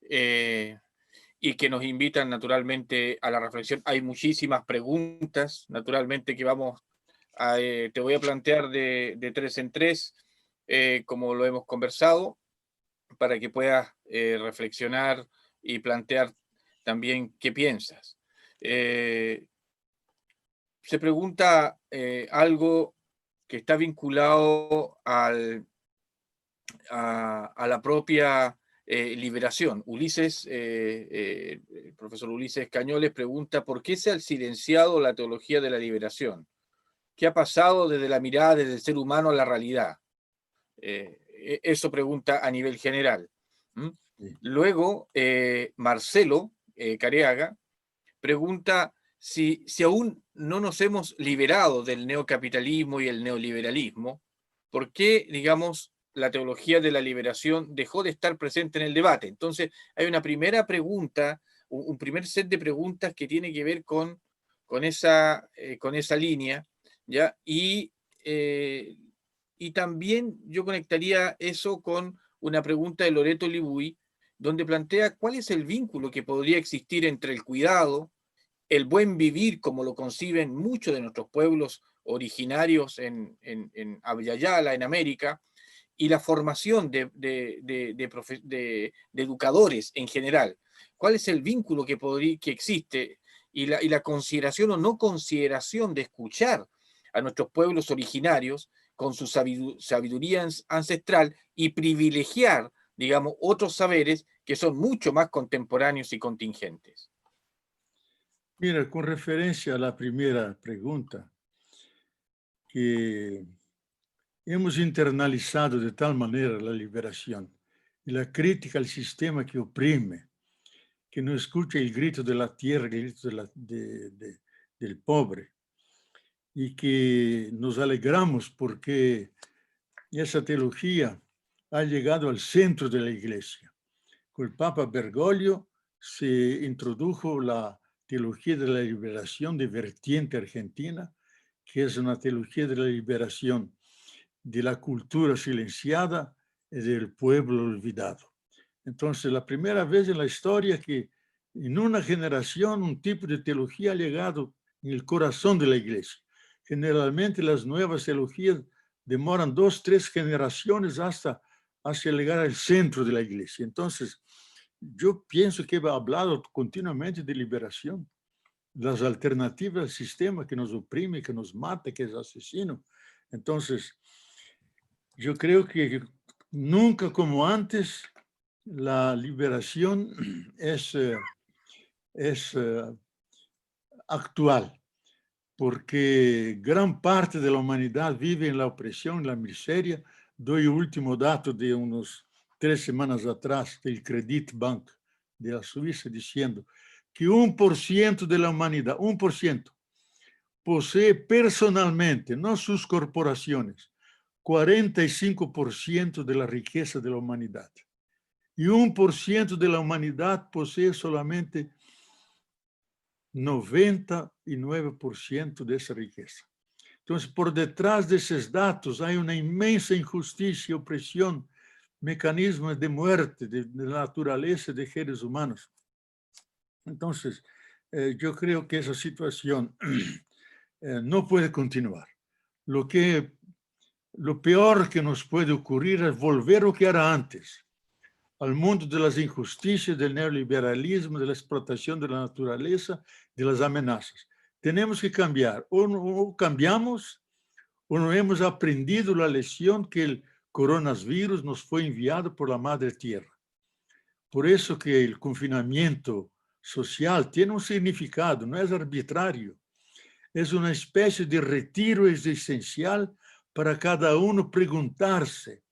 y que nos invitan naturalmente a la reflexión. Hay muchísimas preguntas, naturalmente, que te voy a plantear de 3 en 3, como lo hemos conversado, para que puedas reflexionar y plantear también qué piensas. Se pregunta algo que está vinculado a la propia liberación. El profesor Ulises Cañoles pregunta, ¿por qué se ha silenciado la teología de la liberación? ¿Qué ha pasado desde la mirada del ser humano a la realidad? Eso pregunta a nivel general. Sí. Luego, Marcelo Careaga pregunta si aún no nos hemos liberado del neocapitalismo y el neoliberalismo, ¿por qué, digamos, la teología de la liberación dejó de estar presente en el debate. Entonces, hay una primera pregunta, un primer set de preguntas que tiene que ver con esa línea, ¿ya? Y también yo conectaría eso con una pregunta de Loreto Libuy, donde plantea cuál es el vínculo que podría existir entre el cuidado, el buen vivir, como lo conciben muchos de nuestros pueblos originarios en Abya-Yala, en América, y la formación de educadores en general. ¿Cuál es el vínculo que existe y la consideración o no consideración de escuchar a nuestros pueblos originarios con su sabiduría ancestral y privilegiar, digamos, otros saberes que son mucho más contemporáneos y contingentes? Mira, con referencia a la primera pregunta, que hemos internalizado de tal manera la liberación y la crítica al sistema que oprime, que no escucha el grito de la tierra, el grito del pobre, y que nos alegramos porque esa teología ha llegado al centro de la Iglesia. Con el Papa Bergoglio se introdujo la teología de la liberación de vertiente argentina, que es una teología de la liberación de la cultura silenciada y del pueblo olvidado. Entonces, la primera vez en la historia que en una generación un tipo de teología ha llegado en el corazón de la Iglesia. Generalmente las nuevas teologías demoran 2, 3 generaciones hasta llegar al centro de la Iglesia. Entonces, yo pienso que he hablado continuamente de liberación, las alternativas al sistema que nos oprime, que nos mata, que es asesino. Entonces, yo creo que nunca como antes la liberación es actual, porque gran parte de la humanidad vive en la opresión, en la miseria. Doy el último dato de unos 3 semanas atrás del Credit Bank de la Suiza, diciendo que 1% de la humanidad, 1%, posee personalmente, no sus corporaciones, 45% de la riqueza de la humanidad. Y 1% de la humanidad posee solamente 99% de esa riqueza. Entonces, por detrás de esos datos hay una inmensa injusticia, opresión, mecanismos de muerte de la naturaleza de seres humanos. Entonces, yo creo que esa situación no puede continuar. Lo peor que nos puede ocurrir es volver a lo que era antes, al mundo de las injusticias, del neoliberalismo, de la explotación de la naturaleza, de las amenazas. Tenemos que cambiar. O cambiamos o no hemos aprendido la lección que el coronavirus nos fue enviado por la Madre Tierra. Por eso que el confinamiento social tiene un significado, no es arbitrario. Es una especie de retiro existencial para cada uno preguntarse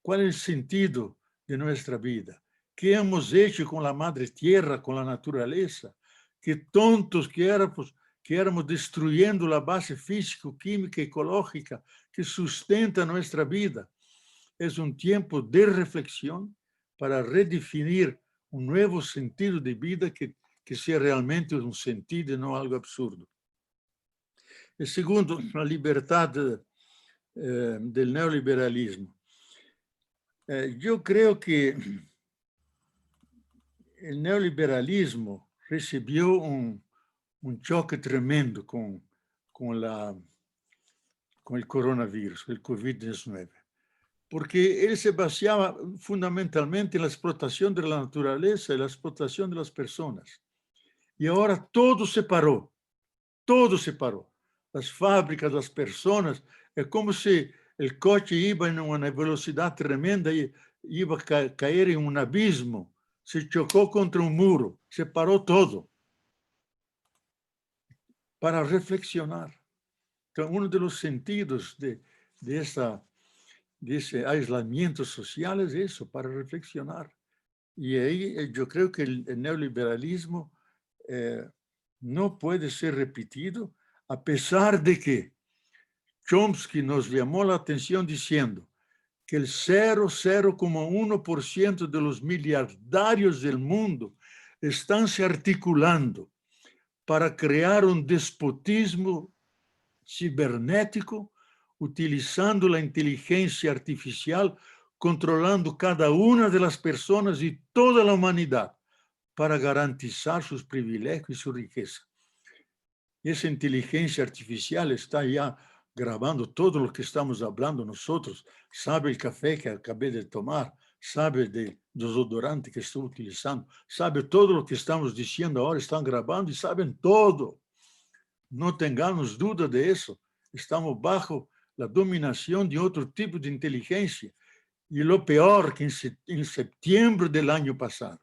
cuál es el sentido de nuestra vida, qué hemos hecho con la Madre Tierra, con la naturaleza, qué tontos que éramos destruyendo la base físico, química, ecológica que sustenta nuestra vida. Es un tiempo de reflexión para redefinir un nuevo sentido de vida que sea realmente un sentido y no algo absurdo. El segundo, la libertad del neoliberalismo. Yo creo que el neoliberalismo recibió un choque tremendo con el coronavirus, el COVID-19, porque él se basaba fundamentalmente en la explotación de la naturaleza y la explotación de las personas. Y ahora todo se paró, todo se paró. Las fábricas, las personas, es como si el coche iba en una velocidad tremenda y iba a caer en un abismo, se chocó contra un muro, se paró todo para reflexionar. Entonces, uno de los sentidos de ese aislamiento social es eso, para reflexionar. Y ahí yo creo que el neoliberalismo no puede ser repetido, a pesar de que Chomsky nos llamó la atención diciendo que el 0,1% de los miliardarios del mundo están se articulando para crear un despotismo cibernético, utilizando la inteligencia artificial, controlando cada una de las personas y toda la humanidad para garantizar sus privilegios y su riqueza. Esa inteligencia artificial está ya grabando todo lo que estamos hablando nosotros, sabe el café que acabé de tomar, sabe del desodorante que estoy utilizando, sabe todo lo que estamos diciendo ahora, están grabando y saben todo. No tengamos duda de eso. Estamos bajo la dominación de otro tipo de inteligencia. Y lo peor, que en septiembre del año pasado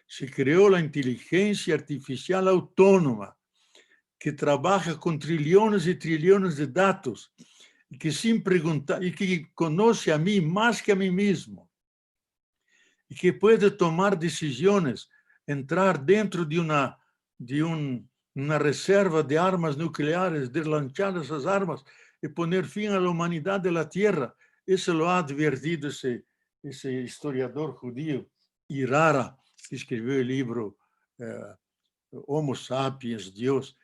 se creó la inteligencia artificial autónoma, que trabaja con trillones y trillones de datos, y que sin preguntar, y que conoce a mí más que a mí mismo, y que puede tomar decisiones, entrar dentro de una reserva de armas nucleares, deslanchar esas armas y poner fin a la humanidad de la Tierra. Eso lo ha advertido ese historiador judío, Irara, que escribió el libro Homo Sapiens, Dios.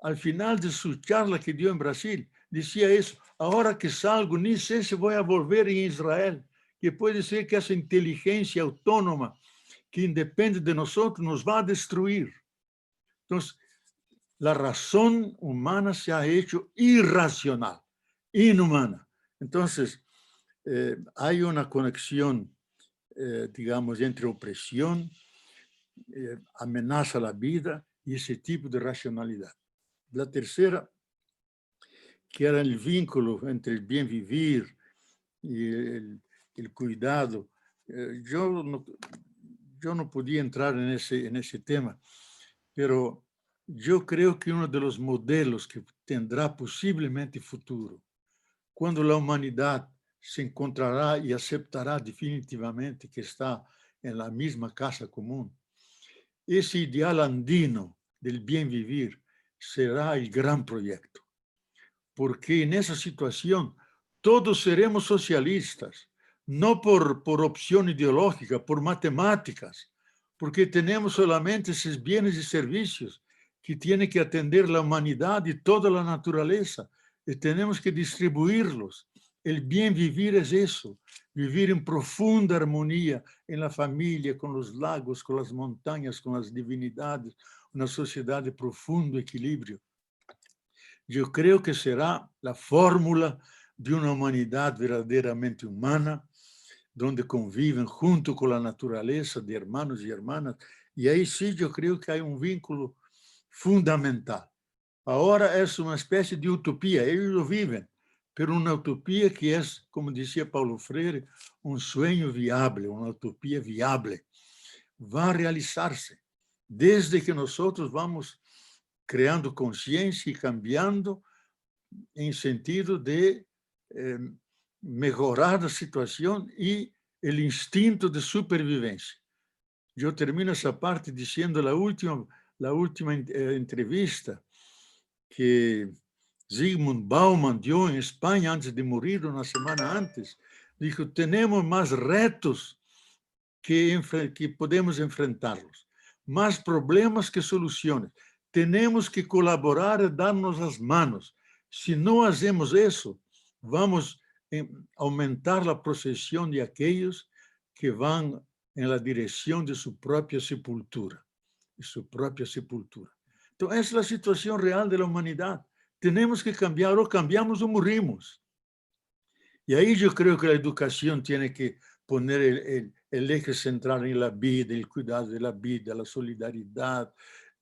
Al final de su charla que dio en Brasil, decía eso: ahora que salgo, ni sé si voy a volver en Israel, que puede ser que esa inteligencia autónoma que independe de nosotros nos va a destruir. Entonces, la razón humana se ha hecho irracional, inhumana. Entonces, hay una conexión, digamos, entre opresión, amenaza a la vida y ese tipo de racionalidad. La tercera, que era el vínculo entre el bien vivir y el cuidado. Yo no podía entrar en ese tema, pero yo creo que uno de los modelos que tendrá posiblemente futuro, cuando la humanidad se encontrará y aceptará definitivamente que está en la misma casa común, ese ideal andino del bien vivir será el gran proyecto. Porque en esa situación todos seremos socialistas, no por opción ideológica, por matemáticas, porque tenemos solamente esos bienes y servicios que tiene que atender la humanidad y toda la naturaleza, y tenemos que distribuirlos. El bien vivir es eso, vivir en profunda armonía en la familia, con los lagos, con las montañas, con las divinidades, una sociedad de profundo equilibrio. Yo creo que será la fórmula de una humanidad verdaderamente humana, donde conviven junto con la naturaleza de hermanos y hermanas. Y ahí sí yo creo que hay un vínculo fundamental. Ahora es una especie de utopía, ellos lo viven, pero una utopía que es, como decía Paulo Freire, un sueño viable, una utopía viable. Va a realizarse desde que nosotros vamos creando conciencia y cambiando en sentido de mejorar la situación y el instinto de supervivencia. Yo termino esa parte diciendo la última entrevista que Zygmunt Bauman dio en España antes de morir, una semana antes. Dijo: tenemos más retos que podemos enfrentarlos, más problemas que soluciones. Tenemos que colaborar y darnos las manos. Si no hacemos eso, vamos a aumentar la procesión de aquellos que van en la dirección de su propia sepultura. Entonces, esa es la situación real de la humanidad. Tenemos que cambiar, o cambiamos o morimos. Y ahí yo creo que la educación tiene que poner el eje central en la vida, el cuidado de la vida, la solidaridad,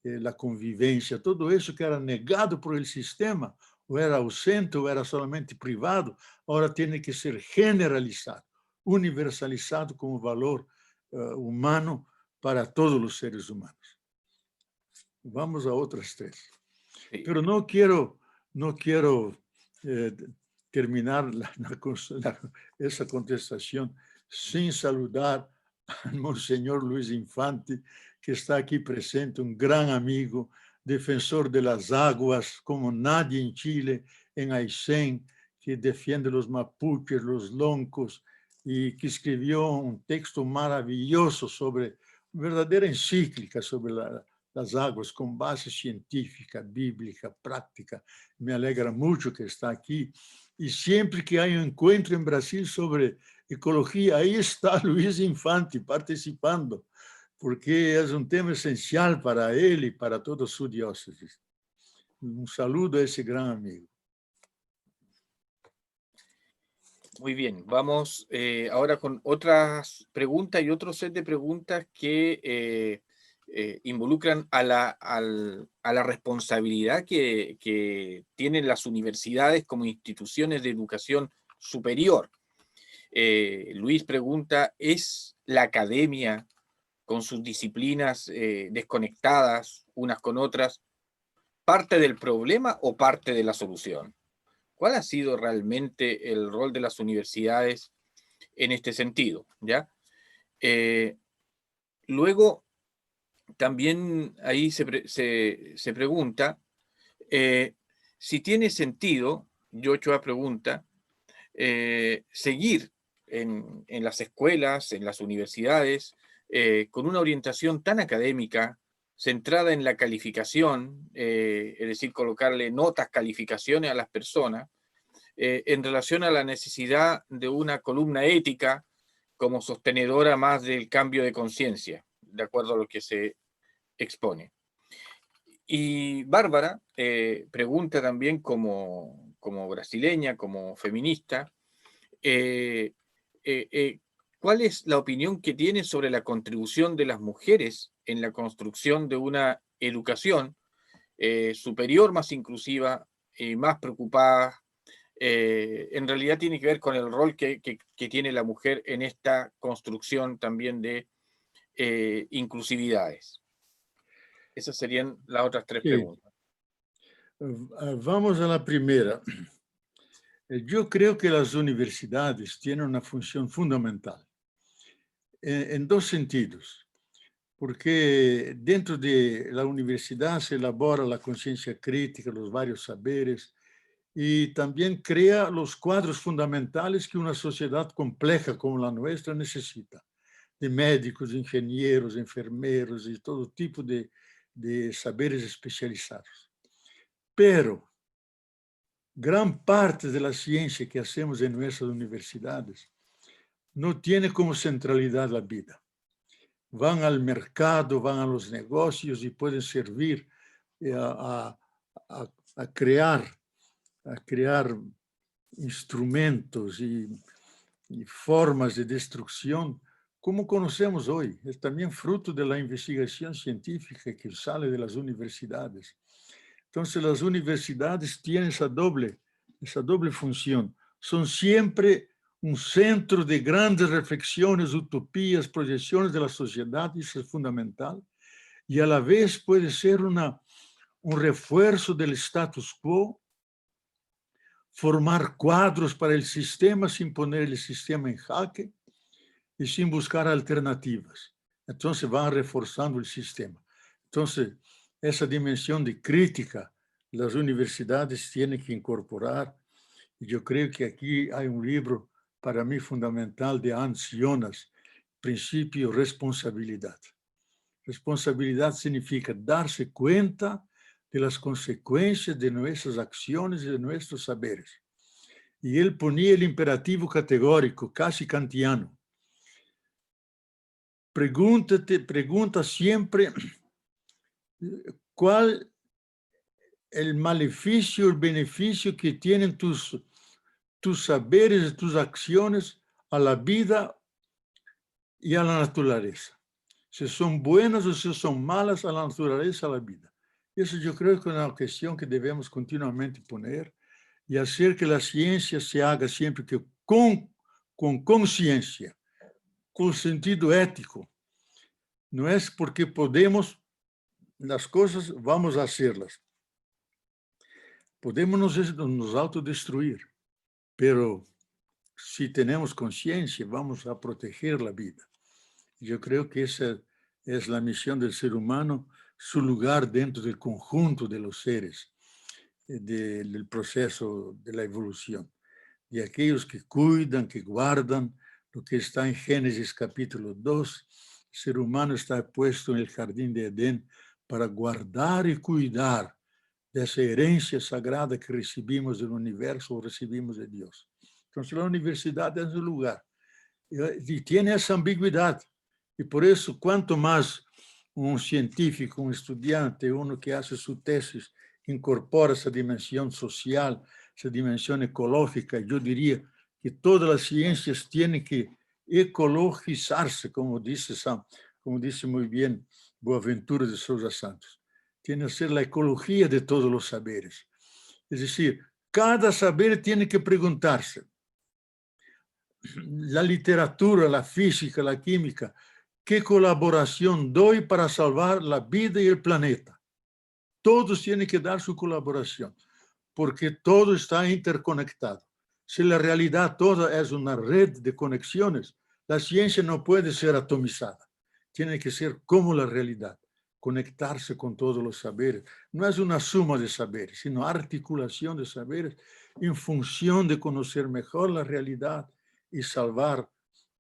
la convivencia, todo eso que era negado por el sistema, o era ausente, o era solamente privado, ahora tiene que ser generalizado, universalizado como valor humano para todos los seres humanos. Vamos a otras tres. Sí. Pero no quiero terminar esa contestación sin saludar al Monseñor Luis Infante, que está aquí presente, un gran amigo, defensor de las aguas, como nadie en Chile, en Aysén, que defiende los mapuches, los loncos, y que escribió un texto maravilloso sobre, verdadera encíclica sobre las aguas, con base científica, bíblica, práctica. Me alegra mucho que está aquí. Y siempre que hay un encuentro en Brasil sobre ecología, ahí está Luis Infante participando, porque es un tema esencial para él y para toda su diócesis. Un saludo a ese gran amigo. Muy bien, vamos ahora con otras preguntas y otro set de preguntas que involucran a la responsabilidad que tienen las universidades como instituciones de educación superior. Luis pregunta, ¿es la academia con sus disciplinas desconectadas unas con otras parte del problema o parte de la solución? ¿Cuál ha sido realmente el rol de las universidades en este sentido? ¿Ya? Luego, también ahí se pregunta si tiene sentido, Yochoa pregunta, seguir en las escuelas, en las universidades, con una orientación tan académica, centrada en la calificación, es decir, colocarle notas, calificaciones a las personas, en relación a la necesidad de una columna ética como sostenedora más del cambio de conciencia, de acuerdo a lo que se expone. Y Bárbara pregunta también como brasileña, como feminista, ¿cuál es la opinión que tiene sobre la contribución de las mujeres en la construcción de una educación superior, más inclusiva y más preocupada? En realidad tiene que ver con el rol que tiene la mujer en esta construcción también de inclusividades. Esas serían las otras tres preguntas. Vamos a la primera. Yo creo que las universidades tienen una función fundamental en dos sentidos, porque dentro de la universidad se elabora la conciencia crítica, los varios saberes, y también crea los cuadros fundamentales que una sociedad compleja como la nuestra necesita, de médicos, ingenieros, enfermeros y todo tipo de saberes especializados. Pero gran parte de la ciencia que hacemos en nuestras universidades no tiene como centralidad la vida. Van al mercado, van a los negocios y pueden servir a crear instrumentos y formas de destrucción como conocemos hoy. Es también fruto de la investigación científica que sale de las universidades. Entonces, las universidades tienen esa doble función. Son siempre un centro de grandes reflexiones, utopías, proyecciones de la sociedad, y eso es fundamental. Y a la vez puede ser un refuerzo del status quo, formar cuadros para el sistema sin poner el sistema en jaque y sin buscar alternativas. Entonces van reforzando el sistema. Entonces, esa dimensión de crítica, las universidades tienen que incorporar. Y yo creo que aquí hay un libro para mí fundamental de Hans Jonas, Principio Responsabilidad. Responsabilidad significa darse cuenta de las consecuencias de nuestras acciones y de nuestros saberes. Y él ponía el imperativo categórico, casi kantiano. Pregunta siempre cuál el maleficio, el beneficio que tienen tus saberes y tus acciones a la vida y a la naturaleza. Si son buenas o si son malas a la naturaleza, a la vida. Eso yo creo que es una cuestión que debemos continuamente poner y hacer que la ciencia se haga siempre que con conciencia, con sentido ético. No es porque podemos las cosas, vamos a hacerlas. Podemos nos autodestruir, pero si tenemos conciencia, vamos a proteger la vida. Yo creo que esa es la misión del ser humano, su lugar dentro del conjunto de los seres, del proceso de la evolución. de aquellos que cuidan, que guardan lo que está en Génesis capítulo 2. El ser humano está puesto en el jardín de Edén para guardar y cuidar de esa herencia sagrada que recibimos del universo o recibimos de Dios. Entonces la universidad es un lugar y tiene esa ambigüedad. Y por eso, cuanto más un científico, un estudiante, uno que hace su tesis, incorpora esa dimensión social, esa dimensión ecológica, yo diría que todas las ciencias tienen que ecologizarse, como dice muy bien Boaventura de Sousa Santos. Tiene que ser la ecología de todos los saberes. Es decir, cada saber tiene que preguntarse. La literatura, la física, la química, ¿qué colaboración doy para salvar la vida y el planeta? Todos tienen que dar su colaboración, porque todo está interconectado. Si la realidad toda es una red de conexiones, la ciencia no puede ser atomizada. Tiene que ser como la realidad, conectarse con todos los saberes. No es una suma de saberes, sino articulación de saberes en función de conocer mejor la realidad y salvar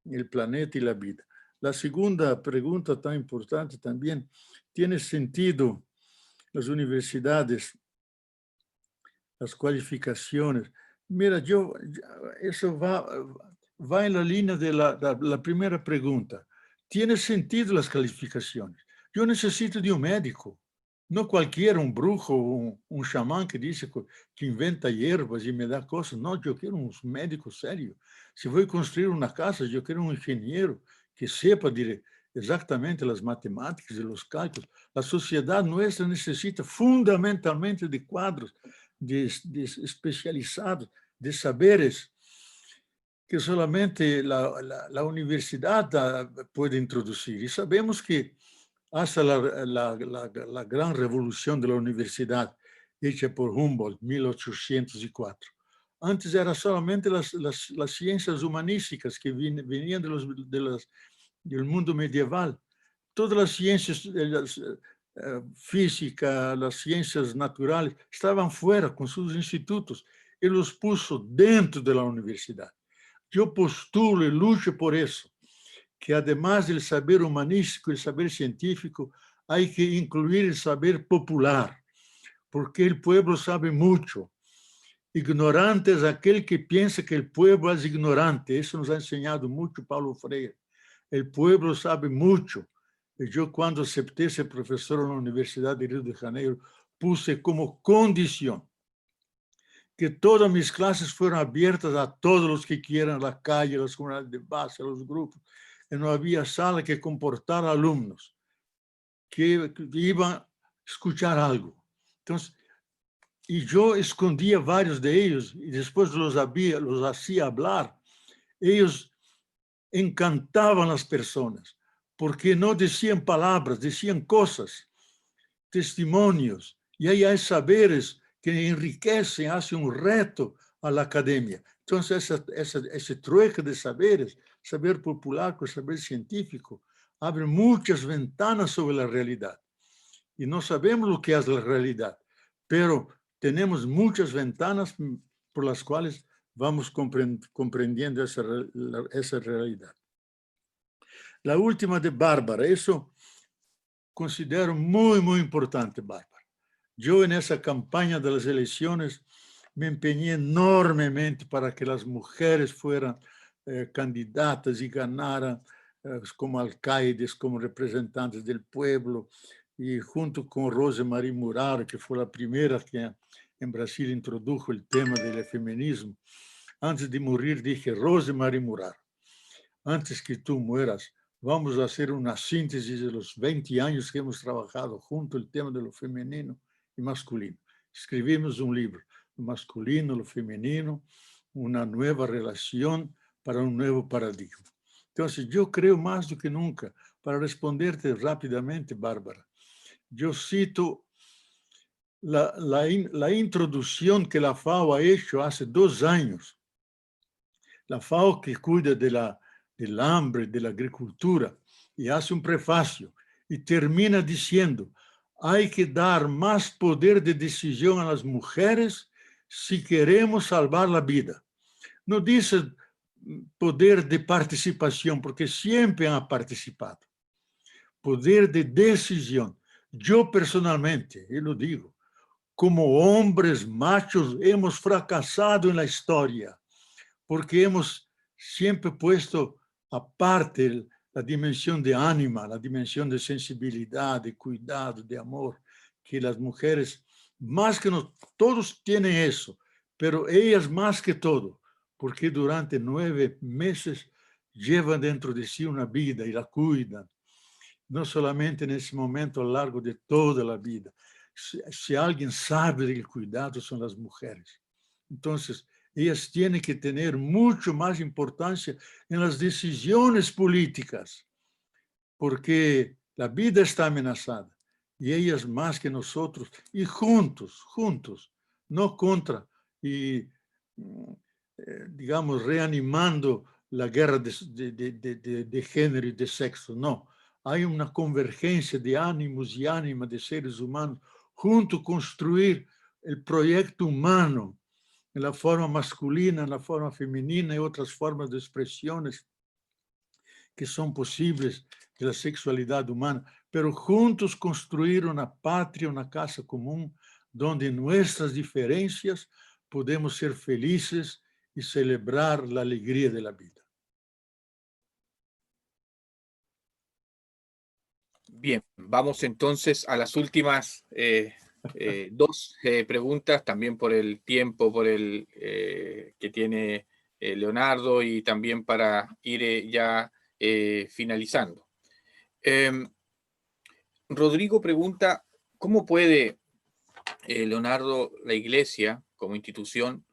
el planeta y la vida. La segunda pregunta tan importante también, ¿tiene sentido las universidades, las cualificaciones? Mira, eso va en la línea de la primera pregunta. ¿Tiene sentido las calificaciones? Yo necesito de un médico, no cualquiera, un brujo, un chamán que dice que inventa hierbas y me da cosas. No, yo quiero un médico serio. Si voy a construir una casa, yo quiero un ingeniero que sepa exactamente las matemáticas y los cálculos. La sociedad nuestra necesita fundamentalmente de cuadros, de especializados, de saberes que solamente la universidad puede introducir. Y sabemos que hasta la gran revolución de la universidad hecha por Humboldt, 1804. Antes era solamente las ciencias humanísticas que venían del mundo medieval. Todas las ciencias, física, las ciencias naturales, estaban fuera con sus institutos y los puso dentro de la universidad. Yo postulo y lucho por eso, que además del saber humanístico y el saber científico, hay que incluir el saber popular, porque el pueblo sabe mucho. Ignorante es aquel que piensa que el pueblo es ignorante. Eso nos ha enseñado mucho Paulo Freire. El pueblo sabe mucho. Yo cuando acepté ser profesor en la Universidad de Río de Janeiro, puse como condición que todas mis clases fueran abiertas a todos los que quieran, la calle, las comunidades de base, los grupos. Y no había sala que comportara alumnos que iban a escuchar algo. Entonces, y yo escondía varios de ellos y después los hacía hablar. Ellos encantaban a las personas porque no decían palabras, decían cosas, testimonios. Y ahí hay saberes que enriquecen, hacen un reto a la academia. Entonces, ese trueque de saberes, saber popular con saber científico, abre muchas ventanas sobre la realidad. Y no sabemos lo que es la realidad, pero tenemos muchas ventanas por las cuales vamos comprendiendo esa realidad. La última de Bárbara, eso considero muy, muy importante, Bárbara. Yo en esa campaña de las elecciones me empeñé enormemente para que las mujeres fueran candidatas y ganaran como alcaides, como representantes del pueblo, y junto con Rosa Marie Muraro, que fue la primera que en Brasil introdujo el tema del feminismo. Antes de morir dije, Rosa Marie Muraro, antes que tú mueras, vamos a hacer una síntesis de los 20 años que hemos trabajado junto el tema de lo femenino y masculino. Escribimos un libro, lo masculino, lo femenino, una nueva relación para un nuevo paradigma. Entonces, yo creo más do que nunca, para responderte rápidamente, Bárbara, yo cito la introducción que la FAO ha hecho hace 2 años. La FAO que cuida del hambre, de la agricultura, y hace un prefacio y termina diciendo, hay que dar más poder de decisión a las mujeres si queremos salvar la vida. no dice poder de participación, porque siempre han participado. Poder de decisión. Yo personalmente, y lo digo, como hombres machos hemos fracasado en la historia, porque hemos siempre puesto aparte la dimensión de ánima, la dimensión de sensibilidad, de cuidado, de amor, que las mujeres, más que nosotros, todos tienen eso, pero ellas más que todo, porque durante 9 meses llevan dentro de sí una vida y la cuidan, no solamente en ese momento a lo largo de toda la vida. Si alguien sabe del cuidado, son las mujeres. Entonces, ellas tienen que tener mucho más importancia en las decisiones políticas, porque la vida está amenazada y ellas más que nosotros, y juntos, no contra, y digamos, reanimando la guerra de género y de sexo, no. Hay una convergencia de ánimos y ánimas de seres humanos, junto construir el proyecto humano, en la forma masculina, en la forma femenina y otras formas de expresiones que son posibles de la sexualidad humana, pero juntos construir una patria, una casa común, donde en nuestras diferencias podemos ser felices y celebrar la alegría de la vida. Bien, vamos entonces a las últimas dos preguntas, también por el tiempo que tiene Leonardo y también para ir ya finalizando. Rodrigo pregunta, ¿cómo puede Leonardo, la Iglesia como institución,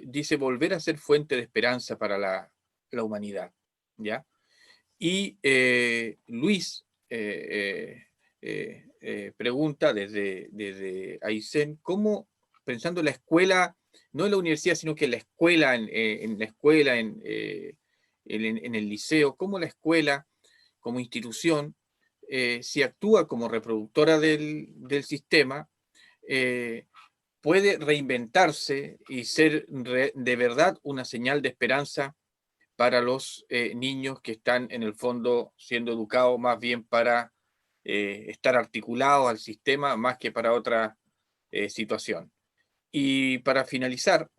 dice, volver a ser fuente de esperanza para la humanidad? ¿Ya? Y Luis pregunta desde Aysén, ¿cómo, pensando en la escuela, no en la universidad, sino que en la escuela, en la escuela, en el liceo, cómo la escuela como institución, si actúa como reproductora del sistema, puede reinventarse y ser de verdad una señal de esperanza para los niños que están en el fondo siendo educados más bien para estar articulados al sistema más que para otra situación. Y para finalizar,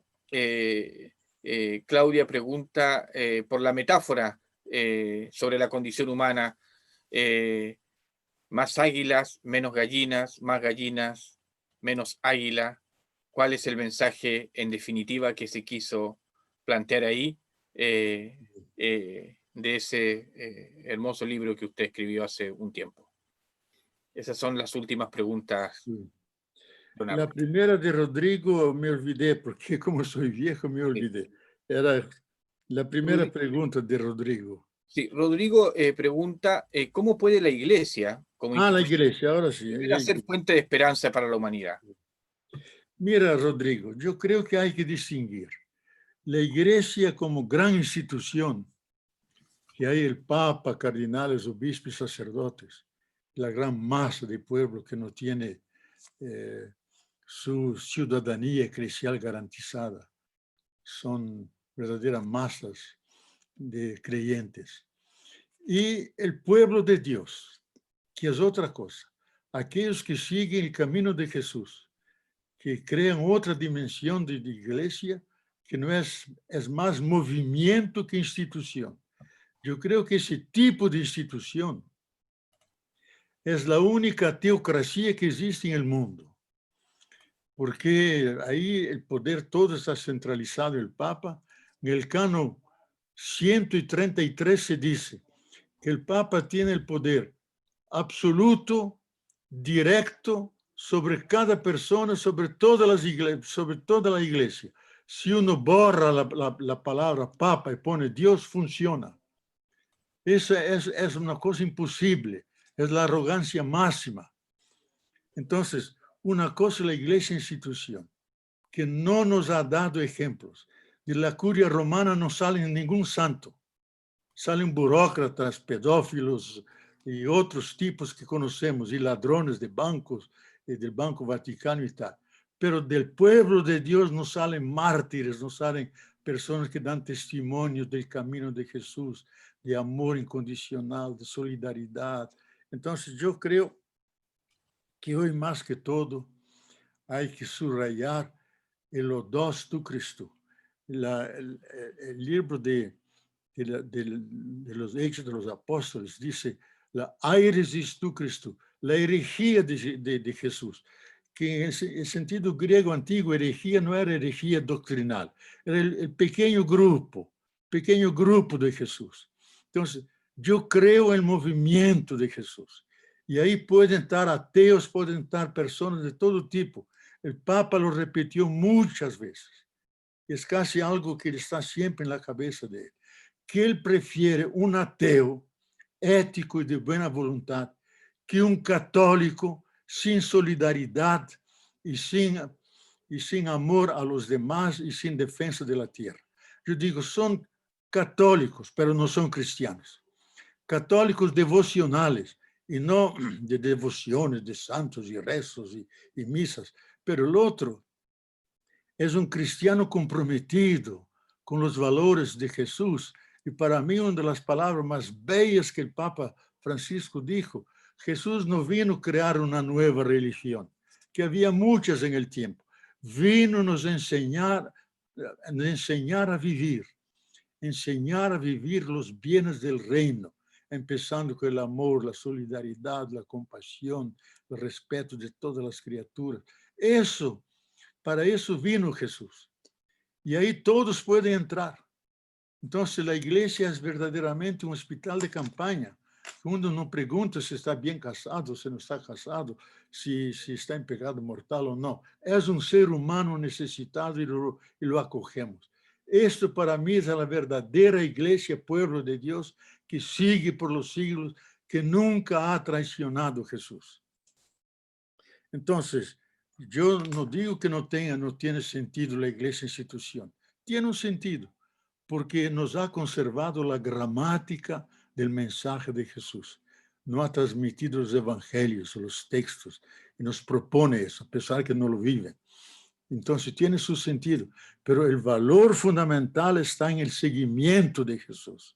Claudia pregunta por la metáfora sobre la condición humana, más águilas, menos gallinas, más gallinas, menos águila. ¿Cuál es el mensaje en definitiva que se quiso plantear ahí? De ese hermoso libro que usted escribió hace un tiempo. Esas son las últimas preguntas. Sí. Leonardo. La primera de Rodrigo me olvidé, porque como soy viejo me olvidé. Era la primera pregunta de Rodrigo. Sí, Rodrigo pregunta, ¿cómo puede la Iglesia, como La institución, Iglesia, ahora sí. ser fuente de esperanza para la humanidad? Mira, Rodrigo, yo creo que hay que distinguir la Iglesia como gran institución, que hay el Papa, cardenales, obispos y sacerdotes, la gran masa de pueblo que no tiene su ciudadanía eclesial garantizada. Son verdaderas masas de creyentes. Y el pueblo de Dios, que es otra cosa. Aquellos que siguen el camino de Jesús, que crean otra dimensión de iglesia, que no es más movimiento que institución. Yo creo que ese tipo de institución es la única teocracia que existe en el mundo, porque ahí el poder todo está centralizado en el Papa. En el canon 133 se dice que el Papa tiene el poder absoluto, directo, sobre cada persona, sobre todas las iglesias, sobre toda la iglesia. Si uno borra la palabra Papa y pone Dios, funciona. Esa es una cosa imposible, es la arrogancia máxima. Entonces, una cosa es la iglesia institución, que no nos ha dado ejemplos. De la curia romana no sale ningún santo. Salen burócratas, pedófilos y otros tipos que conocemos, y ladrones de bancos, del Banco Vaticano y tal. pero del pueblo de Dios no salen mártires, no salen personas que dan testimonio del camino de Jesús, de amor incondicional, de solidaridad. Entonces yo creo que hoy más que todo hay que subrayar el odos tu Cristo. El libro de los Hechos de los Apóstoles dice la airesis tu Cristo, la herejía de Jesús, que en el sentido griego antiguo, herejía no era herejía doctrinal, era el pequeño grupo de Jesús. Entonces, yo creo en el movimiento de Jesús. Y ahí pueden estar ateos, pueden estar personas de todo tipo. El Papa lo repitió muchas veces. Es casi algo que está siempre en la cabeza de él. Que él prefiere un ateo ético y de buena voluntad que un católico sin solidaridad y sin amor a los demás y sin defensa de la tierra. Yo digo, son católicos, pero no son cristianos. Católicos devocionales y no de devociones de santos y rezos y misas. Pero el otro es un cristiano comprometido con los valores de Jesús. Y para mí, una de las palabras más bellas que el Papa Francisco dijo, Jesús no vino a crear una nueva religión, que había muchas en el tiempo. Vino a nos enseñar a vivir los bienes del reino, empezando con el amor, la solidaridad, la compasión, el respeto de todas las criaturas. Para eso vino Jesús. Y ahí todos pueden entrar. Entonces la iglesia es verdaderamente un hospital de campaña. Uno no pregunta si está bien casado, si no está casado, si está en pecado mortal o no. Es un ser humano necesitado y lo acogemos. Esto para mí es la verdadera iglesia, pueblo de Dios, que sigue por los siglos, que nunca ha traicionado a Jesús. Entonces, yo no digo que no tiene sentido la iglesia institución. Tiene un sentido, porque nos ha conservado la gramática del mensaje de Jesús. No ha transmitido los evangelios, los textos, y nos propone eso, a pesar que no lo viven. Entonces tiene su sentido, pero el valor fundamental está en el seguimiento de Jesús,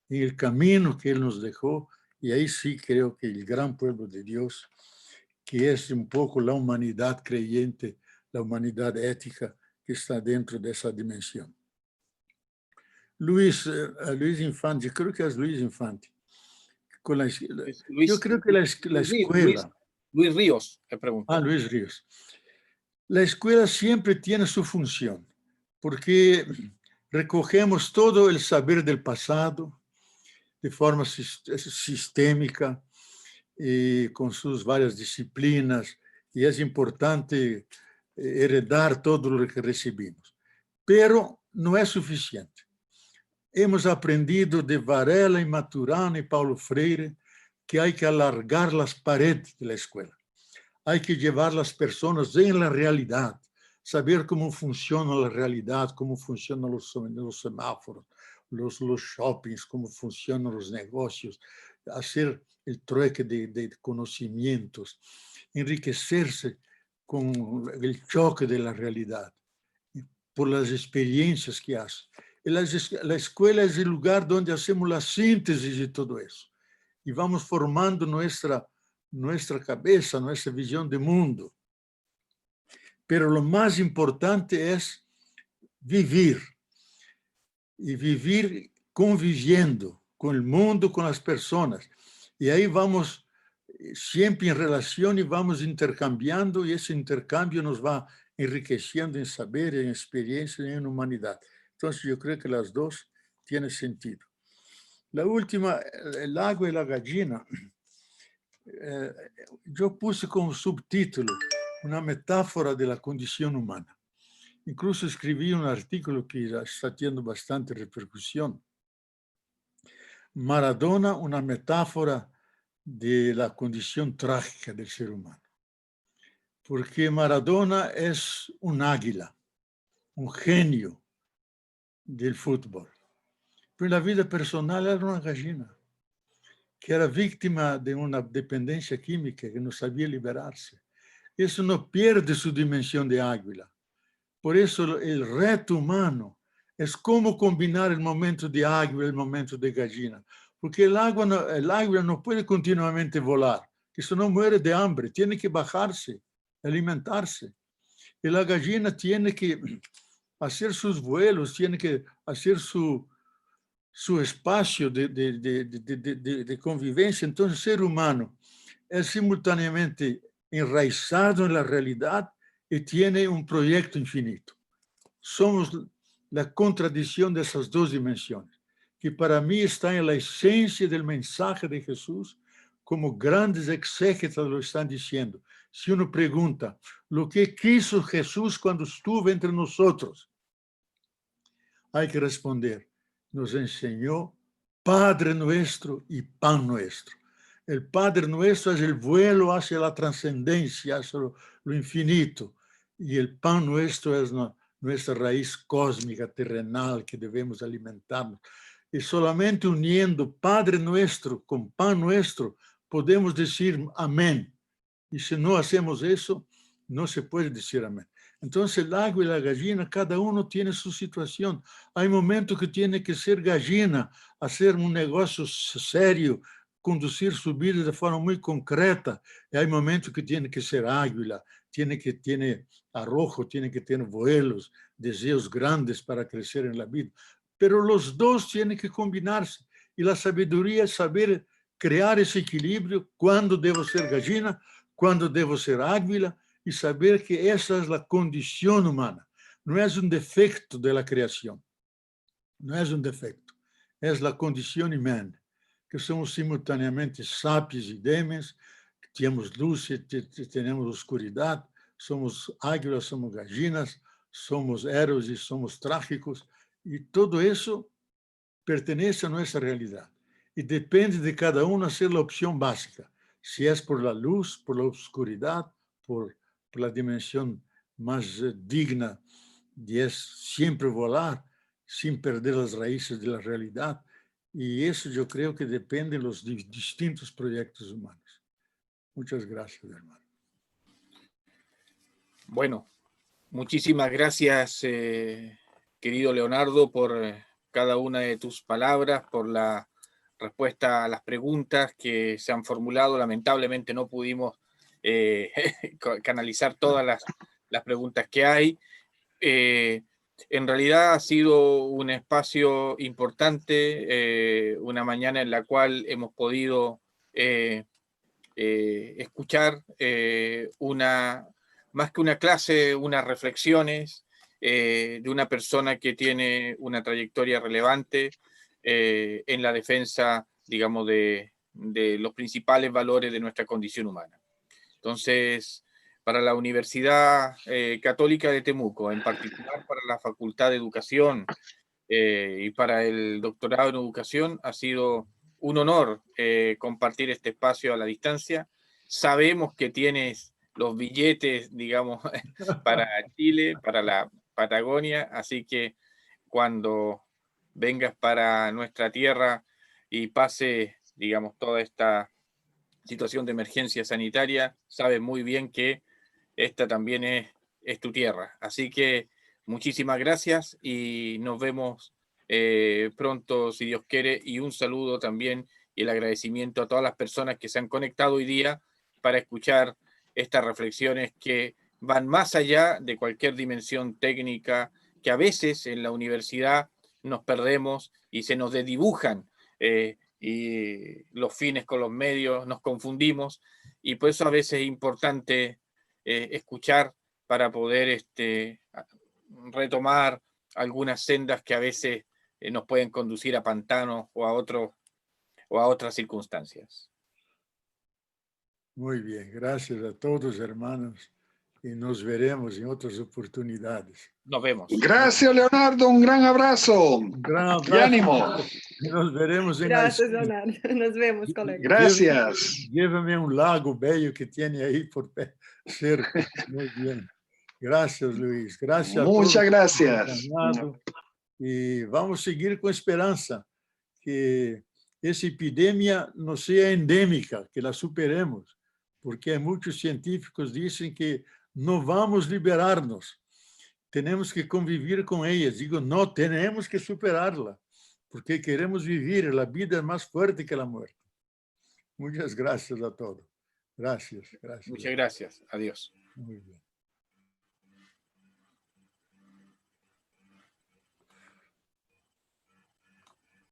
en el camino que Él nos dejó, y ahí sí creo que el gran pueblo de Dios, que es un poco la humanidad creyente, la humanidad ética que está dentro de esa dimensión. Luis Infante, creo que es Luis Infante. Yo creo que la escuela... Luis Ríos, le pregunto. Luis Ríos. La escuela siempre tiene su función, porque recogemos todo el saber del pasado de forma sistémica, y con sus varias disciplinas, y es importante heredar todo lo que recibimos. Pero no es suficiente. Hemos aprendido de Varela y Maturana y Paulo Freire que hay que alargar las paredes de la escuela. Hay que llevar las personas en la realidad, saber cómo funciona la realidad, cómo funcionan los semáforos, los shoppings, cómo funcionan los negocios, hacer el trueque de conocimientos, enriquecerse con el choque de la realidad, por las experiencias que hace. La escuela es el lugar donde hacemos la síntesis de todo eso y vamos formando nuestra cabeza, nuestra visión de mundo. Pero lo más importante es vivir, y vivir conviviendo con el mundo, con las personas. Y ahí vamos siempre en relación y vamos intercambiando, y ese intercambio nos va enriqueciendo en saber, en experiencia y en humanidad. Entonces yo creo que las dos tienen sentido. La última, el agua y la gallina, yo puse como subtítulo una metáfora de la condición humana. Incluso escribí un artículo que está teniendo bastante repercusión. Maradona, una metáfora de la condición trágica del ser humano. Porque Maradona es un águila, un genio del fútbol. Pero en la vida personal era una gallina, que era víctima de una dependencia química que no sabía liberarse. eso no pierde su dimensión de águila. Por eso el reto humano es cómo combinar el momento de águila y el momento de gallina. Porque el águila no puede continuamente volar, que eso no muere de hambre, tiene que bajarse, alimentarse. Y la gallina tiene que hacer sus vuelos, tiene que hacer su espacio de convivencia. Entonces, el ser humano es simultáneamente enraizado en la realidad y tiene un proyecto infinito. Somos la contradicción de esas dos dimensiones, que para mí está en la esencia del mensaje de Jesús, como grandes exégetas lo están diciendo. Si uno pregunta, ¿lo que quiso Jesús cuando estuvo entre nosotros? Hay que responder, nos enseñó Padre nuestro y Pan nuestro. El Padre nuestro es el vuelo hacia la trascendencia, hacia lo infinito. Y el Pan nuestro es nuestra raíz cósmica, terrenal, que debemos alimentarnos. Y solamente uniendo Padre nuestro con Pan nuestro, podemos decir amén. Y si no hacemos eso, no se puede decir amén. Entonces, el agua y la gallina, cada uno tiene su situación. Hay momentos que tiene que ser gallina, hacer un negocio serio, conducir su vida de forma muy concreta. Y hay momentos que tiene que ser águila, tiene arrojo, tiene que tener vuelos, deseos grandes para crecer en la vida. Pero los dos tienen que combinarse. Y la sabiduría es saber crear ese equilibrio, cuándo debo ser gallina, cuándo debo ser águila, y saber que esa es la condición humana. No es un defecto de la creación. No es un defecto. Es la condición humana, que somos simultáneamente sapiens y demens, tenemos luz y tenemos oscuridad, somos águilas, somos gallinas, somos héroes y somos trágicos, y todo eso pertenece a nuestra realidad. Y depende de cada uno hacer la opción básica, si es por la luz, por la oscuridad, por la dimensión más digna, y es siempre volar sin perder las raíces de la realidad. Y eso yo creo que depende de los distintos proyectos humanos. Muchas gracias, hermano. Bueno, muchísimas gracias, querido Leonardo, por cada una de tus palabras, por la respuesta a las preguntas que se han formulado. Lamentablemente no pudimos canalizar todas las preguntas que hay. En realidad ha sido un espacio importante, una mañana en la cual hemos podido escuchar más que una clase, unas reflexiones de una persona que tiene una trayectoria relevante en la defensa, digamos, de los principales valores de nuestra condición humana. Entonces, para la Universidad Católica de Temuco, en particular para la Facultad de Educación y para el doctorado en Educación, ha sido un honor compartir este espacio a la distancia. Sabemos que tienes los billetes, digamos, para Chile, para la Patagonia, así que cuando vengas para nuestra tierra y pase, digamos, toda esta situación de emergencia sanitaria, sabes muy bien que esta también es tu tierra. Así que muchísimas gracias y nos vemos pronto, si Dios quiere, y un saludo también y el agradecimiento a todas las personas que se han conectado hoy día para escuchar estas reflexiones que van más allá de cualquier dimensión técnica que a veces en la universidad nos perdemos y se nos desdibujan y los fines con los medios nos confundimos, y por eso a veces es importante escuchar para poder retomar algunas sendas que a veces nos pueden conducir a pantanos o a otras circunstancias. Muy bien, gracias a todos, hermanos, y nos veremos en otras oportunidades. Nos vemos. Gracias, Leonardo, un gran abrazo. Un gran abrazo. Y ánimo. Nos veremos en Gracias, Leonardo. Nos vemos, colega. Gracias. Llévame a un lago bello que tiene ahí por cerca. Muy bien. Gracias, Luis. Gracias a todos. Muchas gracias. Y vamos a seguir con esperanza que esa epidemia no sea endémica, que la superemos, porque muchos científicos dicen que no vamos a liberarnos, tenemos que convivir con ellas. Digo, no, tenemos que superarla, porque queremos vivir, la vida es más fuerte que la muerte. Muchas gracias a todos. Gracias, gracias. Muchas gracias. Adiós. Muy bien.